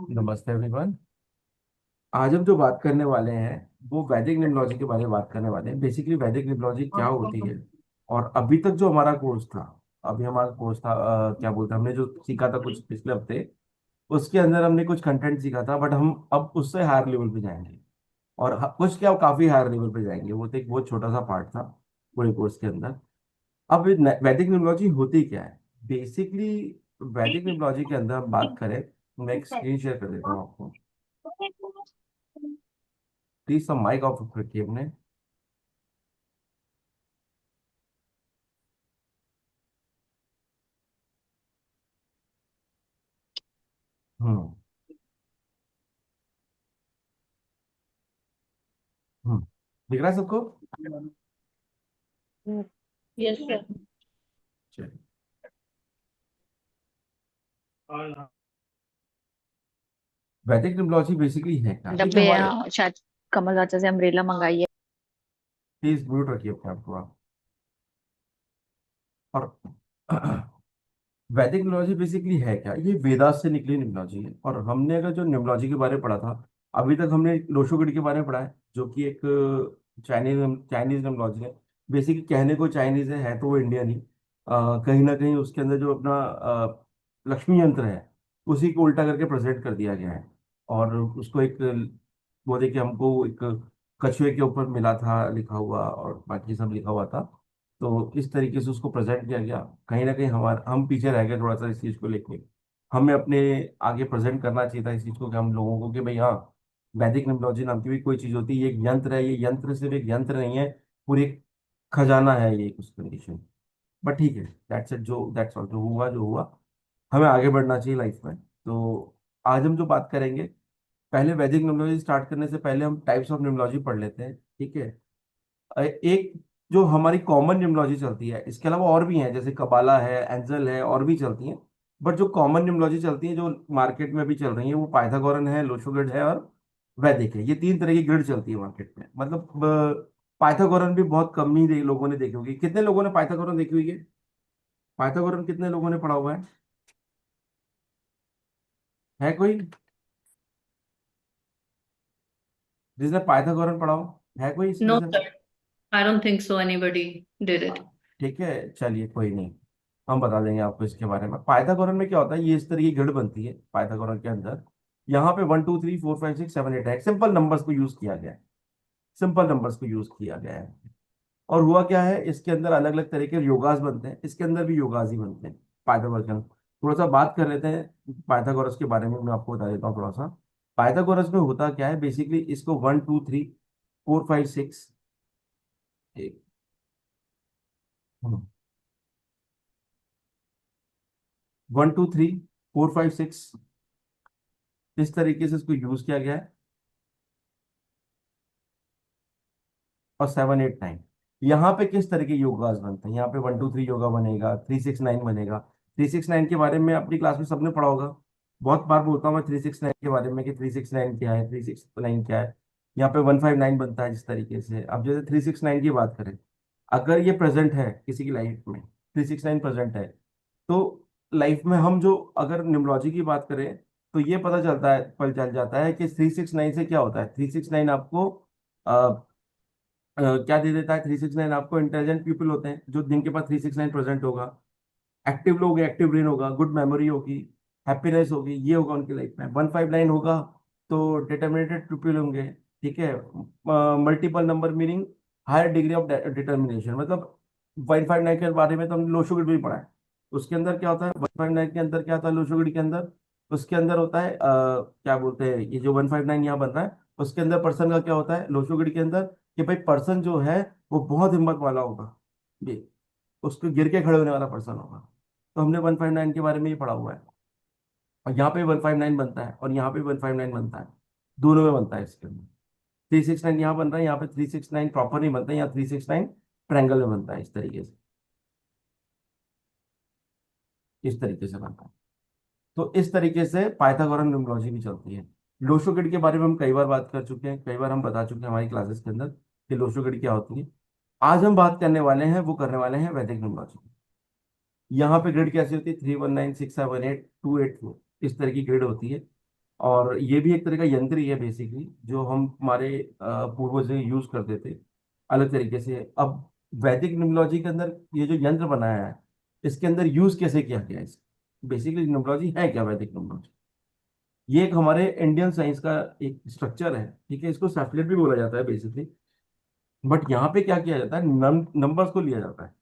नमस्ते एवरीवन। आज हम जो बात करने वाले हैं वो वैदिक न्यूमरोलॉजी के बारे में बात करने वाले हैं। बेसिकली वैदिक न्यूमरोलॉजी क्या होती है और अभी तक जो हमारा कोर्स था, अभी हमारा कोर्स था क्या बोलते हैं, हमने जो सीखा था कुछ पिछले हफ्ते, उसके अंदर हमने कुछ कंटेंट सीखा था, बट हम अब उससे हायर लेवल पे जाएंगे। और कुछ क्या, काफी हायर लेवल पे जाएंगे। वो तो एक बहुत छोटा सा पार्ट था पूरे कोर्स के अंदर। अब वैदिक न्यूमरोलॉजी होती क्या है बेसिकली? वैदिक न्यूमरोलॉजी के अंदर हम बात करें, मैं एक स्क्रीन शेयर कर देता हूँ आपको। प्लीज सब माइक ऑफ रखिए अपने। हम्म। हम्म। दिख रहा है सबको? Yes sir. चलिए। वैदिक न्यूमरोलॉजी बेसिकली है क्या? देखिए डब्बे हमारे, शायद कमल चाचा से अम्ब्रेला मंगाई है। प्लीज म्यूट रखिए अपने आप को आप। और वैदिक न्यूमरोलॉजी बेसिकली है क्या? ये वेदास से निकली न्यूमरोलॉजी है। और हमने अगर जो न्यूमरोलॉजी के बारे में पढ़ा था, अभी तक हमने लोशोगढ़ के बारे में पढ़ा है, जो कि एक चाइनीज चाइनीज न्यूमरोलॉजी है। बेसिकली कहने को चाइनीज है तो वो इंडियन ही। कहीं ना कहीं उसके अंदर जो अपना लक्ष्मी यंत्र है, उसी को उल्टा करके प्रेजेंट कर दिया गया है। और उसको एक, वो देखिए, हमको एक कछुए के ऊपर मिला था लिखा हुआ, और बाकी सब लिखा हुआ था। तो इस तरीके से उसको प्रेजेंट किया गया। कहीं ना कहीं हमारा, हम पीछे रह गए थोड़ा सा इस चीज को लेके। हमें अपने आगे प्रेजेंट करना चाहिए था इस चीज को, कि हम लोगों को, कि भाई हाँ, वैदिक न्यूमरोलॉजी नाम की भी कोई चीज होती है। ये एक यंत्र है, ये यंत्र सिर्फ एक यंत्र नहीं है, पूरी एक खजाना है ये, कुछ कंडीशन। बट ठीक है, दैट्स इट, जो दैट्स ऑल, जो हुआ जो हुआ। हमें आगे बढ़ना चाहिए लाइफ में। तो आज हम जो बात करेंगे, पहले वैदिक न्यूमरोलॉजी स्टार्ट करने से पहले हम टाइप्स ऑफ न्यूमरोलॉजी पढ़ लेते हैं, ठीक है? एक जो हमारी कॉमन न्यूमरोलॉजी चलती है, इसके अलावा और भी हैं, जैसे कबाला है, एंजल है, और भी चलती हैं। बट जो कॉमन न्यूमरोलॉजी चलती है, जो मार्केट में भी चल रही है, वो पाइथागोरन है, लोशो है, और वैदिक है। ये तीन तरह की ग्रिड चलती है मार्केट में। मतलब पाइथागोरन भी बहुत कम ही लोगों ने देखी होगी। कितने लोगों ने पाइथागोरन देखी हुई है? पाइथागोरन कितने लोगों ने पढ़ा हुआ है कोई जिसने पाइथागोरन पढ़ा हो? है कोई इसमें नो से? Sir, I don't think so anybody did it. ठीक है, चलिए कोई नहीं, हम बता देंगे आपको इसके बारे में। पाइथागोरन में क्या होता है, ये इस तरह की ग्रिड बनती है पाइथागोरन के अंदर। यहाँ पे 1 2 3 4 5 6 7 8 है, सिंपल नंबर्स को यूज किया गया है। सिंपल नंबर्स को यूज किया गया है। और हुआ क्या है, इसके अंदर अलग अलग तरह के योगास बनते हैं, इसके अंदर भी योगास ही बनते हैं पाइथागोरस के अंदर। थोड़ा सा बात कर लेते हैं पाइथागोरस के बारे में, मैं आपको बता देता हूँ थोड़ा सा। पाइथागोरस में होता क्या है बेसिकली, इसको 1 2 3 4 5 6, 1 2 3 4 5 6, इस तरीके से इसको यूज किया गया है। और 7 8 9, यहाँ पे किस तरह के योगास बनते हैं? यहाँ पे 1 2 3 योगा बनेगा, 3 6 9 बनेगा। 3 6 9 के बारे में अपनी क्लास में सबने पढ़ा होगा। बहुत बार बोलता हूँ मैं 3 6 9 के बारे में, कि 3 6 9 क्या है, 3 6 9 क्या है। यहाँ पे 1 5 9 बनता है जिस तरीके से। अब जैसे 3 6 9 की बात करें, अगर ये प्रेजेंट है किसी की लाइफ में, 3 6 9 प्रेजेंट है, तो लाइफ में हम जो, अगर न्यूमरोलॉजी की बात करें, तो ये पता चलता है, पता चल जाता है कि 3 6 9 से क्या होता है। 3 6 9 आपको क्या दे देता है? 3 6 9 आपको इंटेलिजेंट पीपल होते हैं, जो जिनके पास 3 6 9 प्रेजेंट होगा। एक्टिव लोग, एक्टिव ब्रेन होगा, गुड मेमोरी होगी, हैप्पीनेस होगी, ये होगा उनकी लाइफ में। 1 5 9 होगा तो डिटर्मिनेटेड पीपल होंगे, ठीक है? Multiple number meaning higher degree of determination. मतलब 1 5 9 के बारे में तो हमने लोशोगुड भी पढ़ा है। उसके अंदर क्या होता है, 1 5 9 के अंदर क्या होता है लोशोगुड के अंदर? उसके अंदर होता है क्या बोलते हैं, ये जो 1 5 9 यहाँ बन रहा है, उसके अंदर पर्सन का क्या होता है लोशोगुड के अंदर, कि भाई पर्सन जो है वो बहुत हिम्मत वाला होगा, ये उसको गिर के खड़े होने वाला पर्सन होगा। तो हमने 1 5 9 के बारे में ये पढ़ा हुआ है। और यहाँ पे 1 5 9 बनता है, और यहाँ पे 1 5 9 बनता है, दोनों में बनता है इसके अंदर। 3 6 9 यहाँ बन रहा है, यहाँ पे 3 6 9 प्रॉपर नहीं बनता है, यहाँ 3 6 9 ट्रायंगल में बनता है, इस तरीके से, इस तरीके से बनता है। तो इस तरीके से पाइथागोरन न्यूमरोलॉजी भी चलती है। लोशोगढ़ के बारे में हम कई बार बात कर चुके हैं, कई बार हम बता चुके हैं हमारी क्लासेस के अंदर कि लोशोगढ़ क्या होती है। आज हम बात करने वाले हैं, वो करने वाले हैं वैदिक न्यूमरोलॉजी। यहाँ पे ग्रिड कैसी होती है? 3 1 9 6 7 8 2 8 4, इस तरह की ग्रिड होती है। और ये भी एक तरह का यंत्र ही है बेसिकली, जो हम हमारे पूर्वज यूज करते थे अलग तरीके से। अब वैदिक न्यूमरोलॉजी के अंदर ये जो यंत्र बनाया है, इसके अंदर यूज कैसे किया गया है, बेसिकली न्यूमरोलॉजी है क्या, वैदिक न्यूमरोलॉजी ये एक हमारे इंडियन साइंस का एक स्ट्रक्चर है, ठीक है। इसको सैटेलाइट भी बोला जाता है बेसिकली। बट यहाँ पे क्या किया जाता है, नंबर्स को लिया जाता है,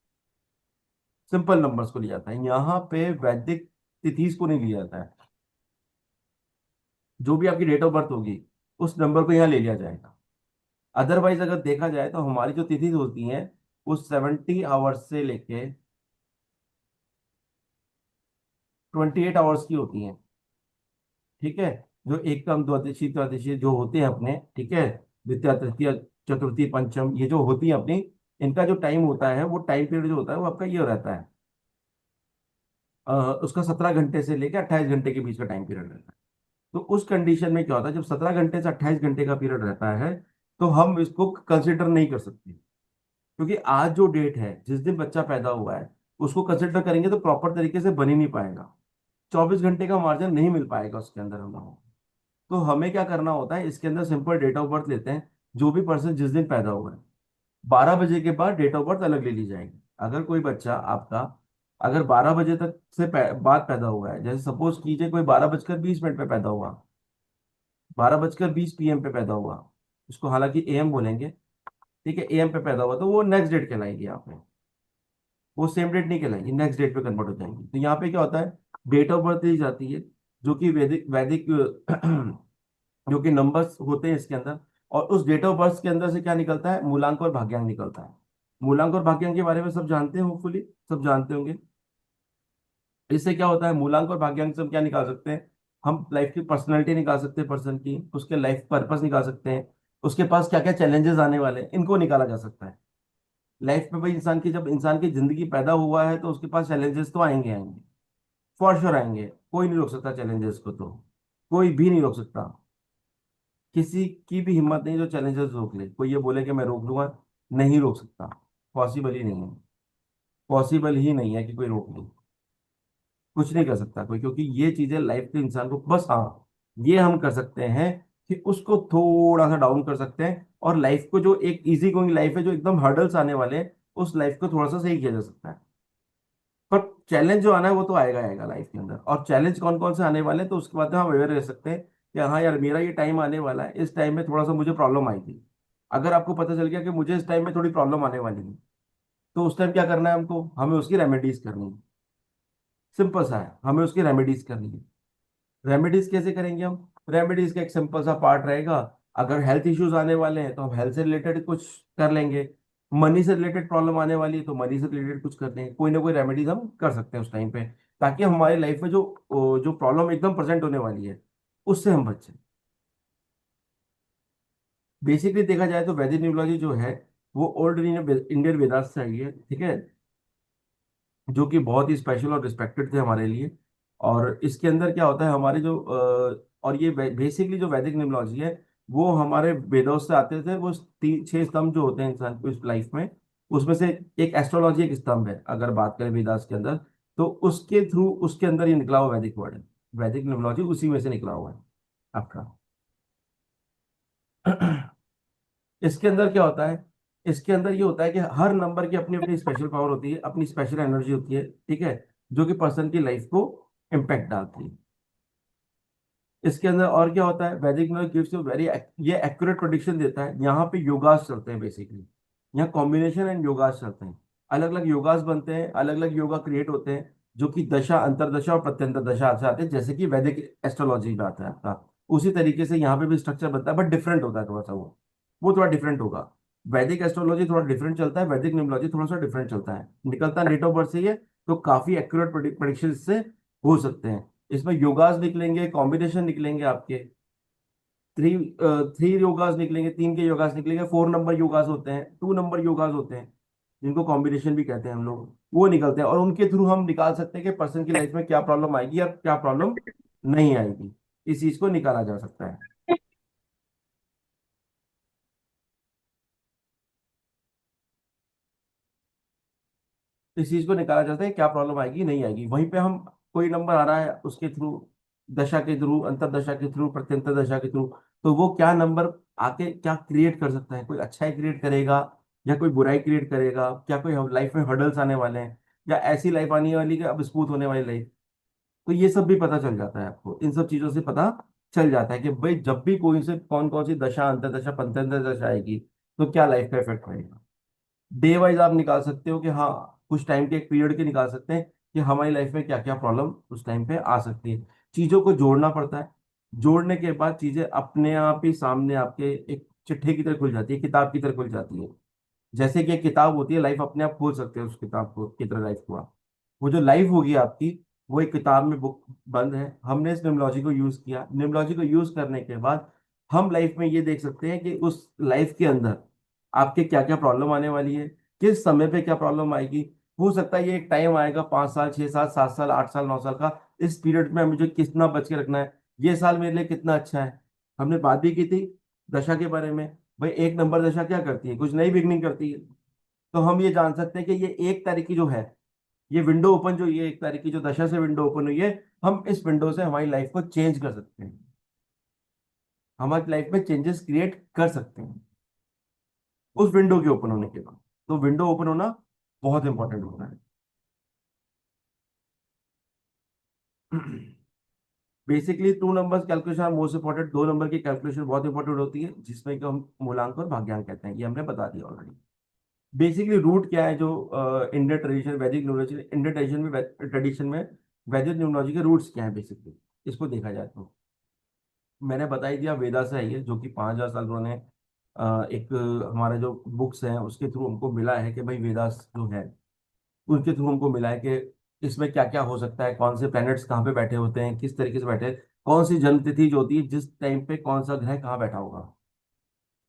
सिंपल नंबर्स को लिया जाता है। यहाँ पे वैदिक तिथि को नहीं लिया जाता है। जो भी आपकी डेट ऑफ बर्थ होगी, उस नंबर को यहाँ ले लिया जाएगा। अदरवाइज अगर देखा जाए तो हमारी जो तिथि होती हैं, वो 70 आवर्स से लेके 28 आवर्स की होती हैं, ठीक है। जो एकम द्वादशी द्वादशी जो होते हैं अपने, ठीक है, द्वितीय तृतीय चतुर्थी पंचम, ये जो होती है अपनी, इनका जो टाइम होता है, वो टाइम पीरियड जो होता है वो आपका ये रहता है, उसका 17 घंटे से लेकर 28 घंटे के बीच का टाइम पीरियड रहता है। तो उस कंडीशन में क्या होता है, जब 17 घंटे से 28 घंटे का पीरियड रहता है, तो हम इसको कंसिडर नहीं कर सकते। क्योंकि आज जो डेट है, जिस दिन बच्चा पैदा हुआ है, उसको कंसिडर करेंगे तो प्रॉपर तरीके से बन ही नहीं पाएगा। 24 घंटे का मार्जिन नहीं मिल पाएगा उसके अंदर हम लोगों को। तो हमें क्या करना होता है, इसके अंदर सिंपल डेट ऑफ बर्थ लेते हैं, जो भी पर्सन जिस दिन पैदा हुआ है, 12 बजे के बाद डेट ऑफ बर्थ अलग ले ली जाएगी। अगर कोई बच्चा आपका, अगर 12 बजे तक से बाद पैदा हुआ है, जैसे सपोज कीजिए कोई 12 बजकर 20 मिनट पे पैदा हुआ, 12 बजकर 20 PM पे पैदा हुआ, उसको हालांकि AM बोलेंगे, ठीक है, AM पे पैदा हुआ, तो वो नेक्स्ट डेट कहलाएगी यहाँ पे। वो सेम डेट नहीं कहलाएगी, नेक्स्ट डेट पे कन्वर्ट हो जाएंगी। तो यहाँ पे क्या होता है, डेट ऑफ बर्थ दी जाती है, जो कि वैदिक वैदिक जो कि नंबर्स होते हैं इसके अंदर। और उस डेट ऑफ बर्थ के अंदर से क्या निकलता है, मूलांक और भाग्यांक निकलता है। मूलांक और भाग्यांक के बारे में सब जानते हैं, होपफुली सब जानते होंगे। इससे क्या होता है, मूलांक और भाग्यांक से हम क्या निकाल सकते हैं, हम लाइफ की पर्सनैलिटी निकाल सकते हैं पर्सन की, उसके लाइफ पर्पस निकाल सकते हैं, उसके पास क्या क्या चैलेंजेस आने वाले हैं, इनको निकाला जा सकता है। लाइफ में भाई इंसान की, जब इंसान की जिंदगी पैदा हुआ है, तो उसके पास चैलेंजेस तो आएंगे आएंगे, फॉर श्योर आएंगे। कोई नहीं रोक सकता चैलेंजेस को, तो कोई भी नहीं रोक सकता। किसी की भी हिम्मत नहीं जो चैलेंजेस रोक ले। कोई ये बोले कि मैं रोक लूंगा, नहीं रोक सकता। पॉसिबल ही नहीं है, पॉसिबल ही नहीं है कि कोई रोक ले। कुछ नहीं कर सकता कोई, क्योंकि ये चीजें लाइफ के इंसान को, बस हाँ, ये हम कर सकते हैं कि उसको थोड़ा सा डाउन कर सकते हैं, और लाइफ को, जो एक इजी गोइंग लाइफ है, जो एकदम हर्डल्स आने वाले हैं, उस लाइफ को थोड़ा सा सही किया जा सकता है। पर चैलेंज जो आना है वो तो आएगा आएगा लाइफ के अंदर। और चैलेंज कौन कौन से आने वाले हैं, तो उसके बाद हम अवेयर रह सकते हैं कि हाँ यार, मेरा ये टाइम आने वाला है, इस टाइम में थोड़ा सा मुझे प्रॉब्लम आई थी। अगर आपको पता चल गया कि मुझे इस टाइम में थोड़ी प्रॉब्लम आने वाली है, तो उस टाइम क्या करना है हमको, हमें उसकी रेमेडीज करनी है। सिंपल सा है, हमें उसकी रेमेडीज करनी है। रेमेडीज कैसे करेंगे हम, रेमेडीज का एक सिंपल सा पार्ट रहेगा। अगर हेल्थ इश्यूज आने वाले हैं, तो हम हेल्थ से रिलेटेड कुछ कर लेंगे। मनी से रिलेटेड प्रॉब्लम आने वाली है, तो मनी से रिलेटेड कुछ कर लेंगे। कोई ना कोई रेमेडीज हम कर सकते हैं उस टाइम पे, ताकि हमारी लाइफ में जो जो प्रॉब्लम एकदम प्रेजेंट होने वाली है, उससे हम बचें। बेसिकली देखा जाए तो वैदिक न्यूमरोलॉजी जो है, वो ओल्ड इंडियन वेदास से आई है, ठीक है, जो कि बहुत ही स्पेशल और रिस्पेक्टेड थे हमारे लिए। और इसके अंदर क्या होता है, हमारे जो और ये बेसिकली जो वैदिक न्यूमरोलॉजी है, वो हमारे वेदों से आते थे। वो 6 स्तंभ जो होते हैं इंसान को इस लाइफ में, उसमें से एक एस्ट्रोलॉजी एक स्तंभ है, अगर बात करें वेदास के अंदर। तो उसके थ्रू, उसके अंदर ये निकला हुआ वैदिक वर्ड है। वैदिक न्यूमरोलॉजी उसी में से निकला हुआ है आपका। इसके अंदर क्या होता है, इसके अंदर ये होता है कि हर नंबर की अपनी अपनी स्पेशल पावर होती है, अपनी स्पेशल एनर्जी होती है, ठीक है, जो कि पर्सन की लाइफ को इम्पैक्ट डालती है। इसके अंदर और क्या होता है, वैदिक नॉलेज गिव्स यू वेरी, ये एक्यूरेट प्रोडिक्शन देता है। यहाँ पे योगास चलते हैं बेसिकली, यहाँ कॉम्बिनेशन एंड योगास चलते हैं। अलग अलग योगास बनते हैं, अलग अलग योगा क्रिएट होते हैं, जो कि दशा, अंतरदशा और प्रत्यंतर दशा से आते हैं, जैसे कि वैदिक एस्ट्रोलॉजी में आता है आपका। उसी तरीके से यहाँ पे भी स्ट्रक्चर बनता है, बट डिफरेंट होता है थोड़ा सा। वो थोड़ा डिफरेंट होगा। वैदिक एस्ट्रोलॉजी थोड़ा डिफरेंट चलता है, वैदिक न्यूमरोलॉजी थोड़ा सा डिफरेंट चलता है। निकलता डेट ऑफ बर्थ से ही है, तो काफी एक्यूरेट प्रोडिक्शन इससे हो सकते हैं। इसमें योगास निकलेंगे, कॉम्बिनेशन निकलेंगे आपके, थ्री थ्री योगास निकलेंगे, 3 के योगास निकलेंगे, 4 नंबर योगास होते हैं, 2 नंबर योगास होते हैं, जिनको कॉम्बिनेशन भी कहते हैं हम लोग। वो निकलते हैं, और उनके थ्रू हम निकाल सकते हैं कि पर्सन की लाइफ में क्या प्रॉब्लम आएगी और क्या प्रॉब्लम नहीं आएगी। इस चीज को निकाला जा सकता है। इस चीज को निकाला जाता है, क्या प्रॉब्लम आएगी नहीं आएगी। वहीं पे हम, कोई नंबर आ रहा है उसके थ्रू दशा के थ्रू, अंतरदशा के थ्रू, प्रत्यंतर दशा के थ्रू, तो वो क्या नंबर आके क्या क्रिएट कर सकता है, कोई अच्छाई क्रिएट करेगा या कोई बुराई क्रिएट करेगा, क्या कोई लाइफ में हर्डल्स आने वाले हैं, या ऐसी लाइफ आने वाली कि अब स्मूथ होने वाली लाइफ। तो ये सब भी पता चल जाता है आपको, इन सब चीजों से पता चल जाता है कि भाई जब भी कोई से कौन कौन सी दशा, अंतरदशा, पंचदशा दशा आएगी तो क्या लाइफ का इफेक्ट रहेगा। डे वाइज आप निकाल सकते हो कि हाँ, कुछ टाइम के एक पीरियड के निकाल सकते हैं कि हमारी लाइफ में क्या क्या प्रॉब्लम उस टाइम पे आ सकती है। चीजों को जोड़ना पड़ता है, जोड़ने के बाद चीजें अपने आप ही सामने आपके एक चिट्ठे की तरह खुल जाती है, किताब की तरह खुल जाती है। जैसे कि एक किताब होती है, लाइफ अपने आप खोल सकते हैं उस किताब को की तरह लाइफ को आप। वो जो लाइफ होगी आपकी, वो एक किताब में बुक बंद है। हमने इस निम्नोलॉजी को यूज किया, निम्नोलॉजी को यूज करने के बाद हम लाइफ में ये देख सकते हैं कि उस लाइफ के अंदर आपके क्या क्या प्रॉब्लम आने वाली है, किस समय पे क्या प्रॉब्लम आएगी। हो सकता है ये एक टाइम आएगा 5 साल, 6 साल, 7 साल, 8 साल, 9 साल का, इस पीरियड में मुझे कितना बच के रखना है, ये साल मेरे लिए कितना अच्छा है। हमने बात भी की थी दशा के बारे में। भाई एक नंबर दशा क्या करती है, कुछ नई बिगनिंग करती है। तो हम ये जान सकते हैं कि ये 1 तारीख की जो है, ये विंडो ओपन, जो ये 1 तारीख की जो दशा से विंडो ओपन हुई है, हम इस विंडो से हमारी लाइफ को चेंज कर सकते हैं, हमारी लाइफ में चेंजेस क्रिएट कर सकते हैं उस विंडो के ओपन होने के बाद। तो विंडो ओपन होना बहुत इंपॉर्टेंट होता है। Basically 2 numbers calculation are most important, 2 number की कैलकुलेशन बहुत इंपॉर्टेंट होती है, जिसमें कि हम मूलांक और भाग्यांक कहते हैं, ये हमने बता दिया ऑलरेडी। बेसिकली रूट क्या है, जो इंडियन ट्रेडिशन, वैदिक न्यूमरोलॉजी, इंडियन ट्रेडिशन में वैदिक न्यूमरोलॉजी के रूट्स क्या है बेसिकली, इसको देखा जाए तो मैंने बता ही दिया, वेदा से आई है, जो कि 5,000 साल उन्होंने एक हमारे जो बुक्स हैं उसके थ्रू हमको मिला है कि भाई वेदास जो है उनके थ्रू हमको मिला है कि इसमें क्या क्या हो सकता है, कौन से प्लैनेट्स कहाँ पे बैठे होते हैं, किस तरीके से बैठे हैं, कौन सी जन्म तिथि जो होती है, जिस टाइम पे कौन सा ग्रह कहाँ बैठा होगा,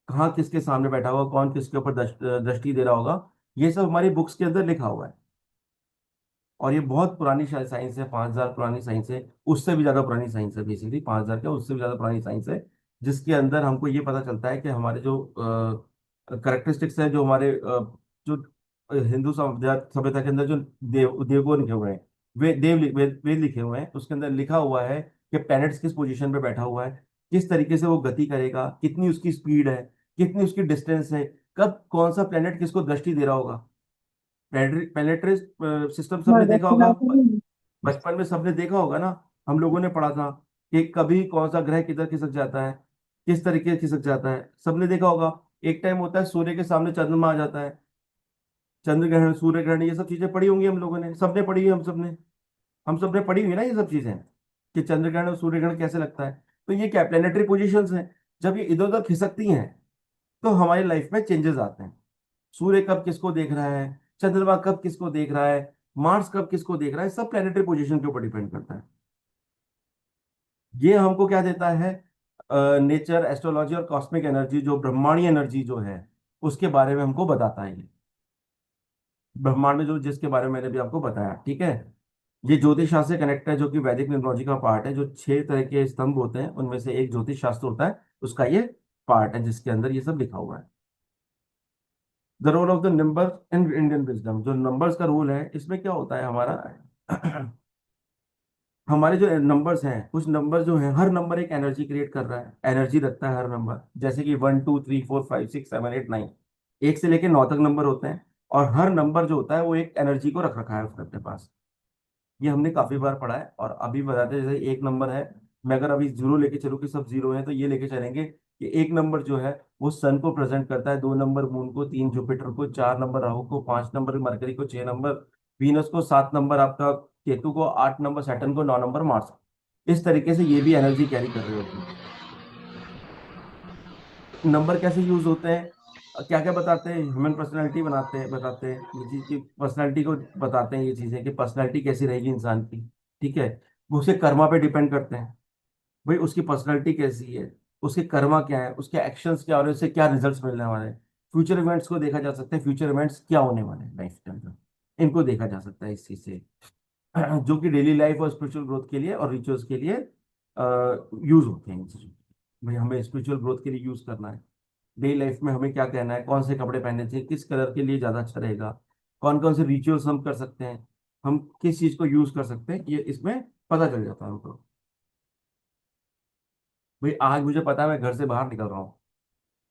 कहाँ किसके सामने बैठा होगा, कौन किसके ऊपर दृष्टि दे रहा होगा। ये सब हमारी बुक्स के अंदर लिखा हुआ है। और ये बहुत पुरानी साइंस है, 5,000 पुरानी साइंस है, उससे भी ज्यादा पुरानी साइंस है, बेसिकली 5,000 क्या, उससे भी ज्यादा पुरानी साइंस है। जिसके अंदर हमको ये पता चलता है कि हमारे जो करेक्टरिस्टिक्स है, जो हमारे जो हिंदू सभ्यता के अंदर जो देवगुण लिखे हुए हैं, वेद लिखे हुए हैं, उसके अंदर लिखा हुआ है कि प्लैनेट्स किस पोजीशन पे बैठा हुआ है, किस तरीके से वो गति करेगा, कितनी उसकी स्पीड है, कितनी उसकी डिस्टेंस है, कब कौन सा प्लेनेट किसको दृष्टि दे रहा होगा। प्लेनेटरी सिस्टम सबने देखा होगा, बचपन में सबने देखा होगा ना, हम लोगों ने पढ़ा था कि कभी कौन सा ग्रह किधर खिसक जाता है, किस तरीके से खिसक जाता है, सबने देखा होगा। एक टाइम होता है सूर्य के सामने चंद्रमा आ जाता है, चंद्र ग्रहण, सूर्य ग्रहण, ये सब चीजें पढ़ी होंगी हम लोगों ने, सबने पढ़ी है, हम सबने पढ़ी हुई ना ये सब चीजें, कि चंद्र ग्रहण और सूर्य ग्रहण कैसे लगता है। तो ये क्या प्लेनेटरी पोजिशंस हैं, जब ये इधर उधर खिसकती हैं तो हमारी लाइफ में चेंजेस आते हैं। सूर्य कब किसको देख रहा है, चंद्रमा कब किसको देख रहा है, मार्स कब किसको देख रहा है, सब प्लेनेटरी पोजीशन के ऊपर डिपेंड करता है। ये हमको क्या देता है, नेचर, एस्ट्रोलॉजी और कॉस्मिक एनर्जी, जो ब्रह्मांडीय एनर्जी जो है, उसके बारे में हमको बताता है ये। ब्रह्मांड में जो, जिसके बारे में मैंने भी आपको बताया, ठीक है। ये ज्योतिष शास्त्र से कनेक्ट है, जो कि वैदिक न्यूमरोलॉजी का पार्ट है। जो 6 तरह के स्तंभ होते हैं उनमें से एक ज्योतिष शास्त्र होता है, उसका ये पार्ट है, जिसके अंदर ये सब लिखा हुआ है। The role of the number in Indian wisdom, जो नंबर्स का रोल है, इसमें क्या होता है हमारा, हमारे जो नंबर्स हैं, कुछ नंबर जो हैं, हर नंबर एक एनर्जी क्रिएट कर रहा है, एनर्जी रखता है हर नंबर। जैसे कि 1, 2, 3, 4, 5, 6, 7, 8, 9, 1 से लेके 9 तक नंबर होते हैं, और हर नंबर जो होता है वो एक एनर्जी को रख रखा है उसने अपने पास। ये हमने काफी बार पढ़ा है, और अभी बताते हैं, जैसे एक नंबर है, मैं अगर अभी जीरो लेके चलूँ कि सब जीरो है, तो ये लेके चलेंगे कि एक नंबर जो है वो सन को प्रेजेंट करता है, 2 नंबर मून को, 3 जुपिटर को, 4 नंबर राहु को, 5 नंबर मरकरी को, 6 नंबर वीनस को, 7 नंबर आपका केतु को, 8 नंबर सैटर्न को, 9 नंबर मार्स। इस तरीके से ये भी एनर्जी कैरी कर रहे होते हैं। नंबर कैसे यूज होते हैं, क्या क्या बताते हैं, ह्यूमन पर्सनैलिटी बनाते हैं, बताते हैं ये चीज की पर्सनैलिटी को, बताते हैं ये चीजें कि पर्सनैलिटी कैसी रहेगी इंसान की, ठीक है। वो उसके कर्मा पे डिपेंड करते हैं, भाई उसकी पर्सनैलिटी कैसी है, उसके कर्मा क्या है, उसके एक्शंस क्या हो रहे हैं, उससे क्या रिजल्ट्स मिलने वाले हैं। फ्यूचर इवेंट्स को देखा जा सकता है, फ्यूचर इवेंट्स क्या होने वाले हैं लाइफ के अंदर, इनको देखा जा सकता है इस चीज से। जो कि डेली लाइफ और स्पिरिचुअल ग्रोथ के लिए और रिचुअल्स के लिए यूज होते हैं इन चीजों। भाई हमें स्पिरिचुअल ग्रोथ के लिए यूज करना है, डेली लाइफ में हमें क्या कहना है, कौन से कपड़े पहनने चाहिए, किस कलर के लिए ज्यादा अच्छा रहेगा, कौन कौन से रिचुअल्स हम कर सकते हैं, हम किस चीज को यूज कर सकते हैं, ये इसमें पता चल जाता है हमको। भाई आज मुझे पता है मैं घर से बाहर निकल रहा हूँ।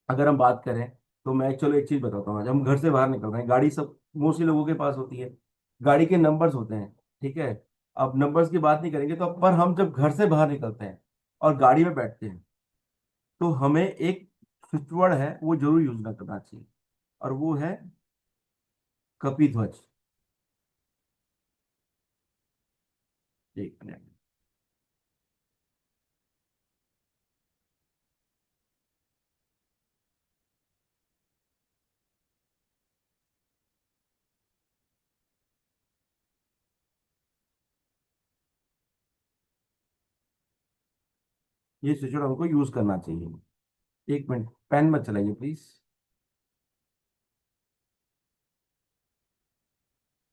अगर हम बात करें तो मैं चलो एक चीज बताता हूँ, आज हम घर से बाहर निकल रहे हैं, गाड़ी सब मोस्टली लोगों के पास होती है, गाड़ी के नंबर्स होते हैं, ठीक है। अब नंबर्स की बात नहीं करेंगे तो, पर हम जब घर से बाहर निकलते हैं और गाड़ी में बैठते हैं तो हमें एक स्विच वर्ड है वो जरूर यूज ना करना चाहिए, और वो है कपिध्वज। एक मिनट। ये स्विच वर्ड हमको यूज करना चाहिए। एक मिनट, पेन मत चलाइए प्लीज।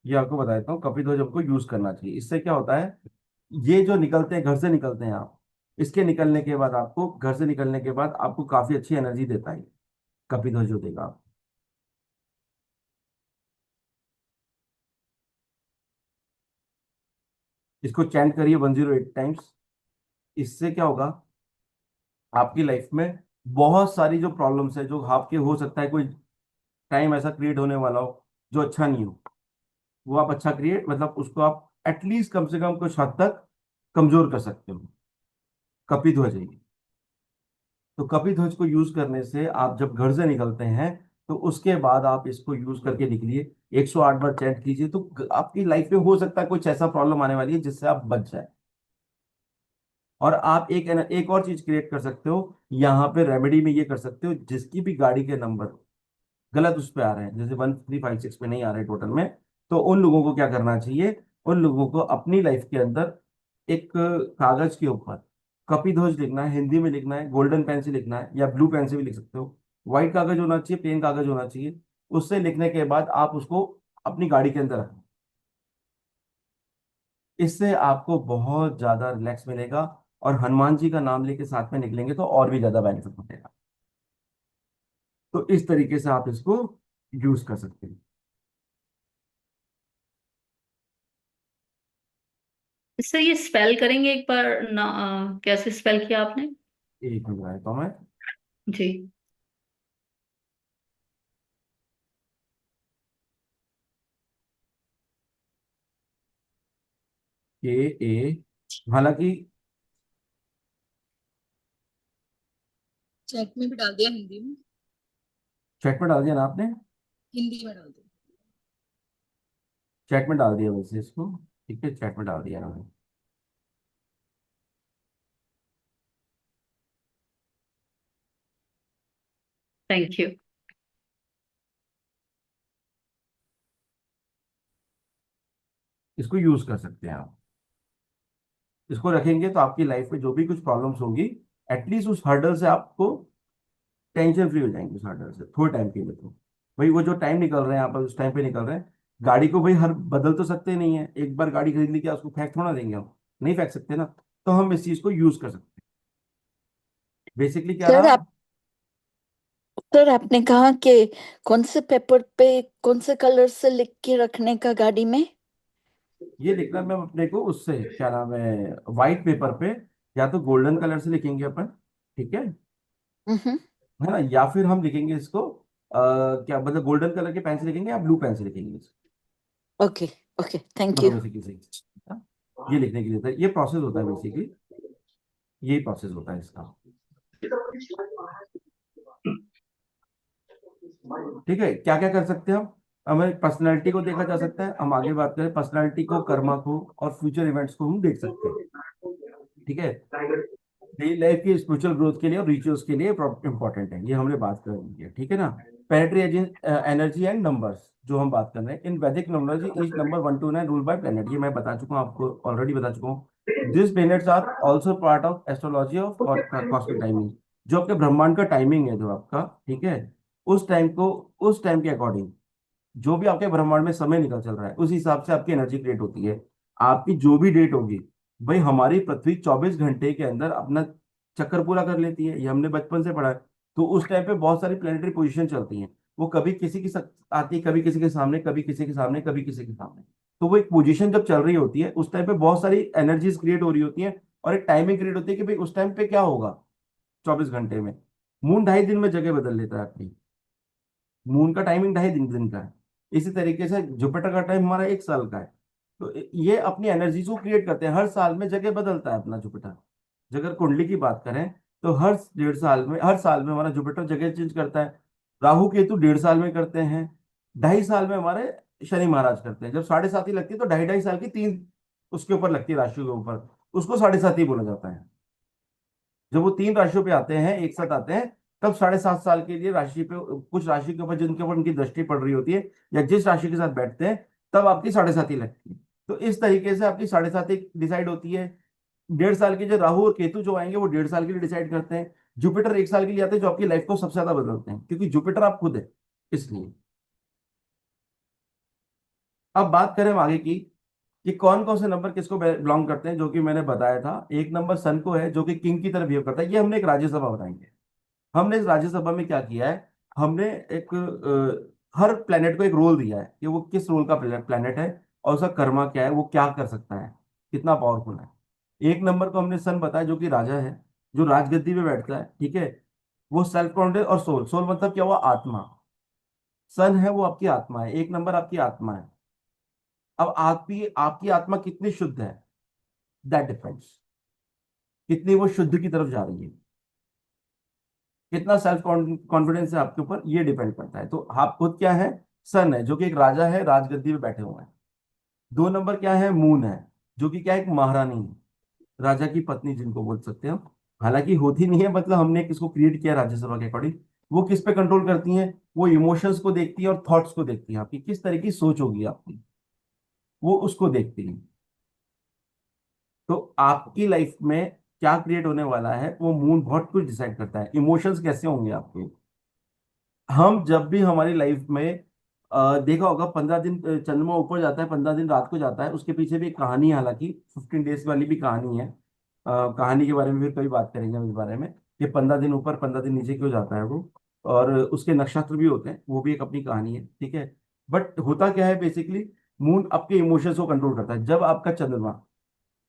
ये आपको बता देता हूँ, कपिध्वज हमको यूज करना चाहिए। इससे क्या होता है, ये जो निकलते हैं, घर से निकलते हैं आप, इसके निकलने के बाद आपको, घर से निकलने के बाद आपको काफी अच्छी एनर्जी देता है कपिध्वज जो देगा आप। इसको चैंट करिए 108 टाइम्स। इससे क्या होगा, आपकी लाइफ में बहुत सारी जो प्रॉब्लम्स है, जो आपके हो सकता है कोई टाइम ऐसा क्रिएट होने वाला हो जो अच्छा नहीं हो, वो आप अच्छा क्रिएट, मतलब उसको आप एटलीस्ट कम से कम कुछ हद तक कमजोर कर सकते हो। कपिध्वज है ये। तो कपिध्वज को यूज करने से आप जब घर से निकलते हैं तो उसके बाद आप इसको यूज करके निकलिए, 108 बार चैंट कीजिए, तो आपकी लाइफ में हो सकता है कुछ ऐसा प्रॉब्लम आने वाली है जिससे आप बच जाए। और आप एक और चीज क्रिएट कर सकते हो यहाँ पे, रेमेडी में ये कर सकते हो, जिसकी भी गाड़ी के नंबर गलत उस पे आ रहे हैं, जैसे 1356 पे नहीं आ रहे टोटल में, तो उन लोगों को क्या करना चाहिए, उन लोगों को अपनी लाइफ के अंदर एक कागज के ऊपर कपिध्वज लिखना है, हिंदी में लिखना है, गोल्डन पेन से लिखना है या ब्लू पेन से भी लिख सकते हो। व्हाइट कागज होना चाहिए, प्लेन कागज होना चाहिए। उससे लिखने के बाद आप उसको अपनी गाड़ी के अंदर रखें। इससे आपको बहुत ज्यादा रिलैक्स मिलेगा, और हनुमान जी का नाम लेके साथ में निकलेंगे तो और भी ज्यादा बेनिफिट मिलेगा। तो इस तरीके से आप इसको यूज कर सकते हैं। इससे ये स्पेल करेंगे एक बार ना, कैसे स्पेल किया आपने? एक मिनट रहता हूँ मैं। जी। के ए, हालांकि चैट में भी डाल दिया, हिंदी में। चैट में डाल दिया ना आपने? हिंदी में डाल दिया। चैट में डाल दिया वैसे इसको, ठीक है, चैट में डाल दिया ना मैंने। Thank you. इसको यूज कर सकते हैं आप। इसको रखेंगे तो आपकी लाइफ में जो भी कुछ प्रॉब्लम्स होंगी, एटलीस्ट उस हर्डल से आपको टेंशन फ्री हो जाएंगे, उस हर्डल से थोड़े टाइम के लिए तो। भाई वो जो टाइम निकल रहे हैं, आप उस टाइम पे निकल रहे हैं, गाड़ी को भाई हर बदल तो सकते नहीं है, एक बार गाड़ी खरीद ली क्या उसको फेंक थोड़ा देंगे हम, नहीं फेंक सकते ना। तो हम इस चीज को यूज कर सकते हैं। बेसिकली क्या सर रहा, आप सर आपने कहा कि कौन से पेपर पे कौन से कलर से लिख के रखने का गाड़ी में? ये लिखना मैम अपने को उससे क्या नाम है, व्हाइट पेपर पे, या तो गोल्डन कलर से लिखेंगे अपन, ठीक है हम्म। है ना, या फिर हम लिखेंगे इसको क्या मतलब, गोल्डन कलर के पेन से लिखेंगे या ब्लू पेन से लिखेंगे इसको, ओके। ओके, थैंक दोनों यू। में से किसी, हाँ? ये लिखने के लिए था, ये प्रोसेस होता है बेसिकली, यही प्रोसेस होता है इसका। ठीक है, क्या क्या कर सकते हैं हम, हमें पर्सनैलिटी को देखा जा सकता है, हम आगे बात करें पर्सनैलिटी को, कर्मा को और फ्यूचर इवेंट्स को हम देख सकते हैं, ठीक है। डेली लाइफ की स्पिरिचुअल ग्रोथ के लिए और रिचुअल्स के लिए इंपॉर्टेंट है, ये हमने बात कर ली है, ठीक है ना। प्लेनेटरी एनर्जी एंड नंबर्स जो हम बात कर रहे हैं, इन वैदिक numerology each number 1 to 9 rule by planet, ये मैं बता चुका हूँ आपको, ऑलरेडी बता चुका हूँ। This planets are also part of astrology of cosmic timing, जो आपके ब्रह्मांड का टाइमिंग है जो आपका, ठीक है, उस टाइम को, उस टाइम के अकॉर्डिंग जो भी आपके ब्रह्मांड में समय निकल चल रहा है उस हिसाब से आपकी एनर्जी क्रिएट होती है। आपकी जो भी डेट होगी, भाई हमारी पृथ्वी 24 घंटे के अंदर अपना चक्कर पूरा कर लेती है, ये हमने बचपन से पढ़ा है। तो उस टाइम पे बहुत सारी प्लेनेटरी पोजीशन चलती हैं, वो कभी किसी की आती है, कभी किसी के सामने, कभी किसी के सामने, कभी किसी के सामने। तो वो एक पोजीशन जब चल रही होती है उस टाइम पे बहुत सारी एनर्जीज क्रिएट हो रही होती हैं, और एक टाइमिंग क्रिएट होती है कि भाई उस टाइम पे क्या होगा। 24 घंटे में। मून 2.5 दिन में जगह बदल लेता है अपनी। मून का टाइमिंग 2.5 दिन का है। इसी तरीके से जुपिटर का टाइम हमारा 1 साल का है। तो ये अपनी एनर्जीज को क्रिएट करते हैं, हर साल में जगह बदलता है अपना जुपिटर। अगर कुंडली की बात करें तो हर 1.5 साल में, हर साल में हमारा जुपिटर जगह चेंज करता है। राहु केतु 1.5 साल में करते हैं। 2.5 साल में हमारे शनि महाराज करते हैं। जब 7.5 लगती है तो 2.5 2.5 साल की तीन उसके ऊपर लगती है, राशि के ऊपर, उसको 7.5 बोला जाता है। जब वो तीन राशियों पे आते हैं, एक साथ आते हैं, तब 7.5 साल के लिए राशि पे, कुछ राशि के ऊपर जिनके ऊपर उनकी दृष्टि पड़ रही होती है या जिस राशि के साथ बैठते हैं, तब आपकी 7.5 लगती है। तो इस तरीके से आपकी 7.5 डिसाइड होती है। 1.5 साल के जो राहु और केतु जो आएंगे वो 1.5 साल के लिए डिसाइड करते हैं। जुपिटर 1 साल के लिए आते हैं, जो आपकी लाइफ को सबसे ज्यादा बदलते हैं, क्योंकि जुपिटर आप खुद है, इसलिए। अब बात करें हम आगे की कि कौन कौन से नंबर किसको बिलोंग करते हैं, जो कि मैंने बताया था। एक नंबर सन को है, जो कि किंग की तरह बिहेव करता है। ये हमने एक राज्यसभा बनाएंगे। हमने इस राज्यसभा में क्या किया है, हमने एक हर प्लेनेट को एक रोल दिया है कि वो किस रोल का प्लेनेट है और उसका कर्मा क्या है, वो क्या कर सकता है, कितना पावरफुल है। एक नंबर को हमने सन बताया, जो कि राजा है, जो राजगद्दी पे बैठता है, ठीक है। वो सेल्फ कॉन्फिडेंस और सोल, सोल मतलब क्या हुआ, आत्मा। सन है वो आपकी आत्मा है, एक नंबर आपकी आत्मा है। अब आपकी आपकी आत्मा कितनी शुद्ध है, दैट डिपेंड्स, कितनी वो शुद्ध की तरफ जा रही है, कितना सेल्फ कॉन्फिडेंस है आपके ऊपर, ये डिपेंड करता है। तो आप खुद क्या है, सन है, जो कि एक राजा है, राजगद्दी पे बैठे हुए हैं। 2 नंबर क्या है, मून है, जो कि क्या है, एक महारानी है, राजा की पत्नी जिनको बोल सकते हैं हम। हालांकि होती नहीं है, मतलब हमने किसको क्रिएट किया राज्यसभा के अकॉर्डिंग। वो किस पे कंट्रोल करती हैं, वो इमोशंस को देखती है और थॉट्स को देखती है, आपकी किस तरह की सोच होगी आपकी, वो उसको देखती है। तो आपकी लाइफ में क्या क्रिएट होने वाला है, वो मून बहुत कुछ डिसाइड करता है। इमोशंस कैसे होंगे आपके। हम जब भी हमारी लाइफ में देखा होगा, 15 दिन चंद्रमा ऊपर जाता है, 15 दिन रात को जाता है, उसके पीछे भी एक कहानी है, हालांकि 15 डेज वाली भी कहानी है। कहानी के बारे में फिर कभी बात करेंगे हम इस बारे में, कि 15 दिन ऊपर 15 दिन नीचे क्यों जाता है वो। और उसके नक्षत्र भी होते हैं, वो भी एक अपनी कहानी है, ठीक है। बट होता क्या है बेसिकली, मून आपके इमोशंस को कंट्रोल करता है। जब आपका चंद्रमा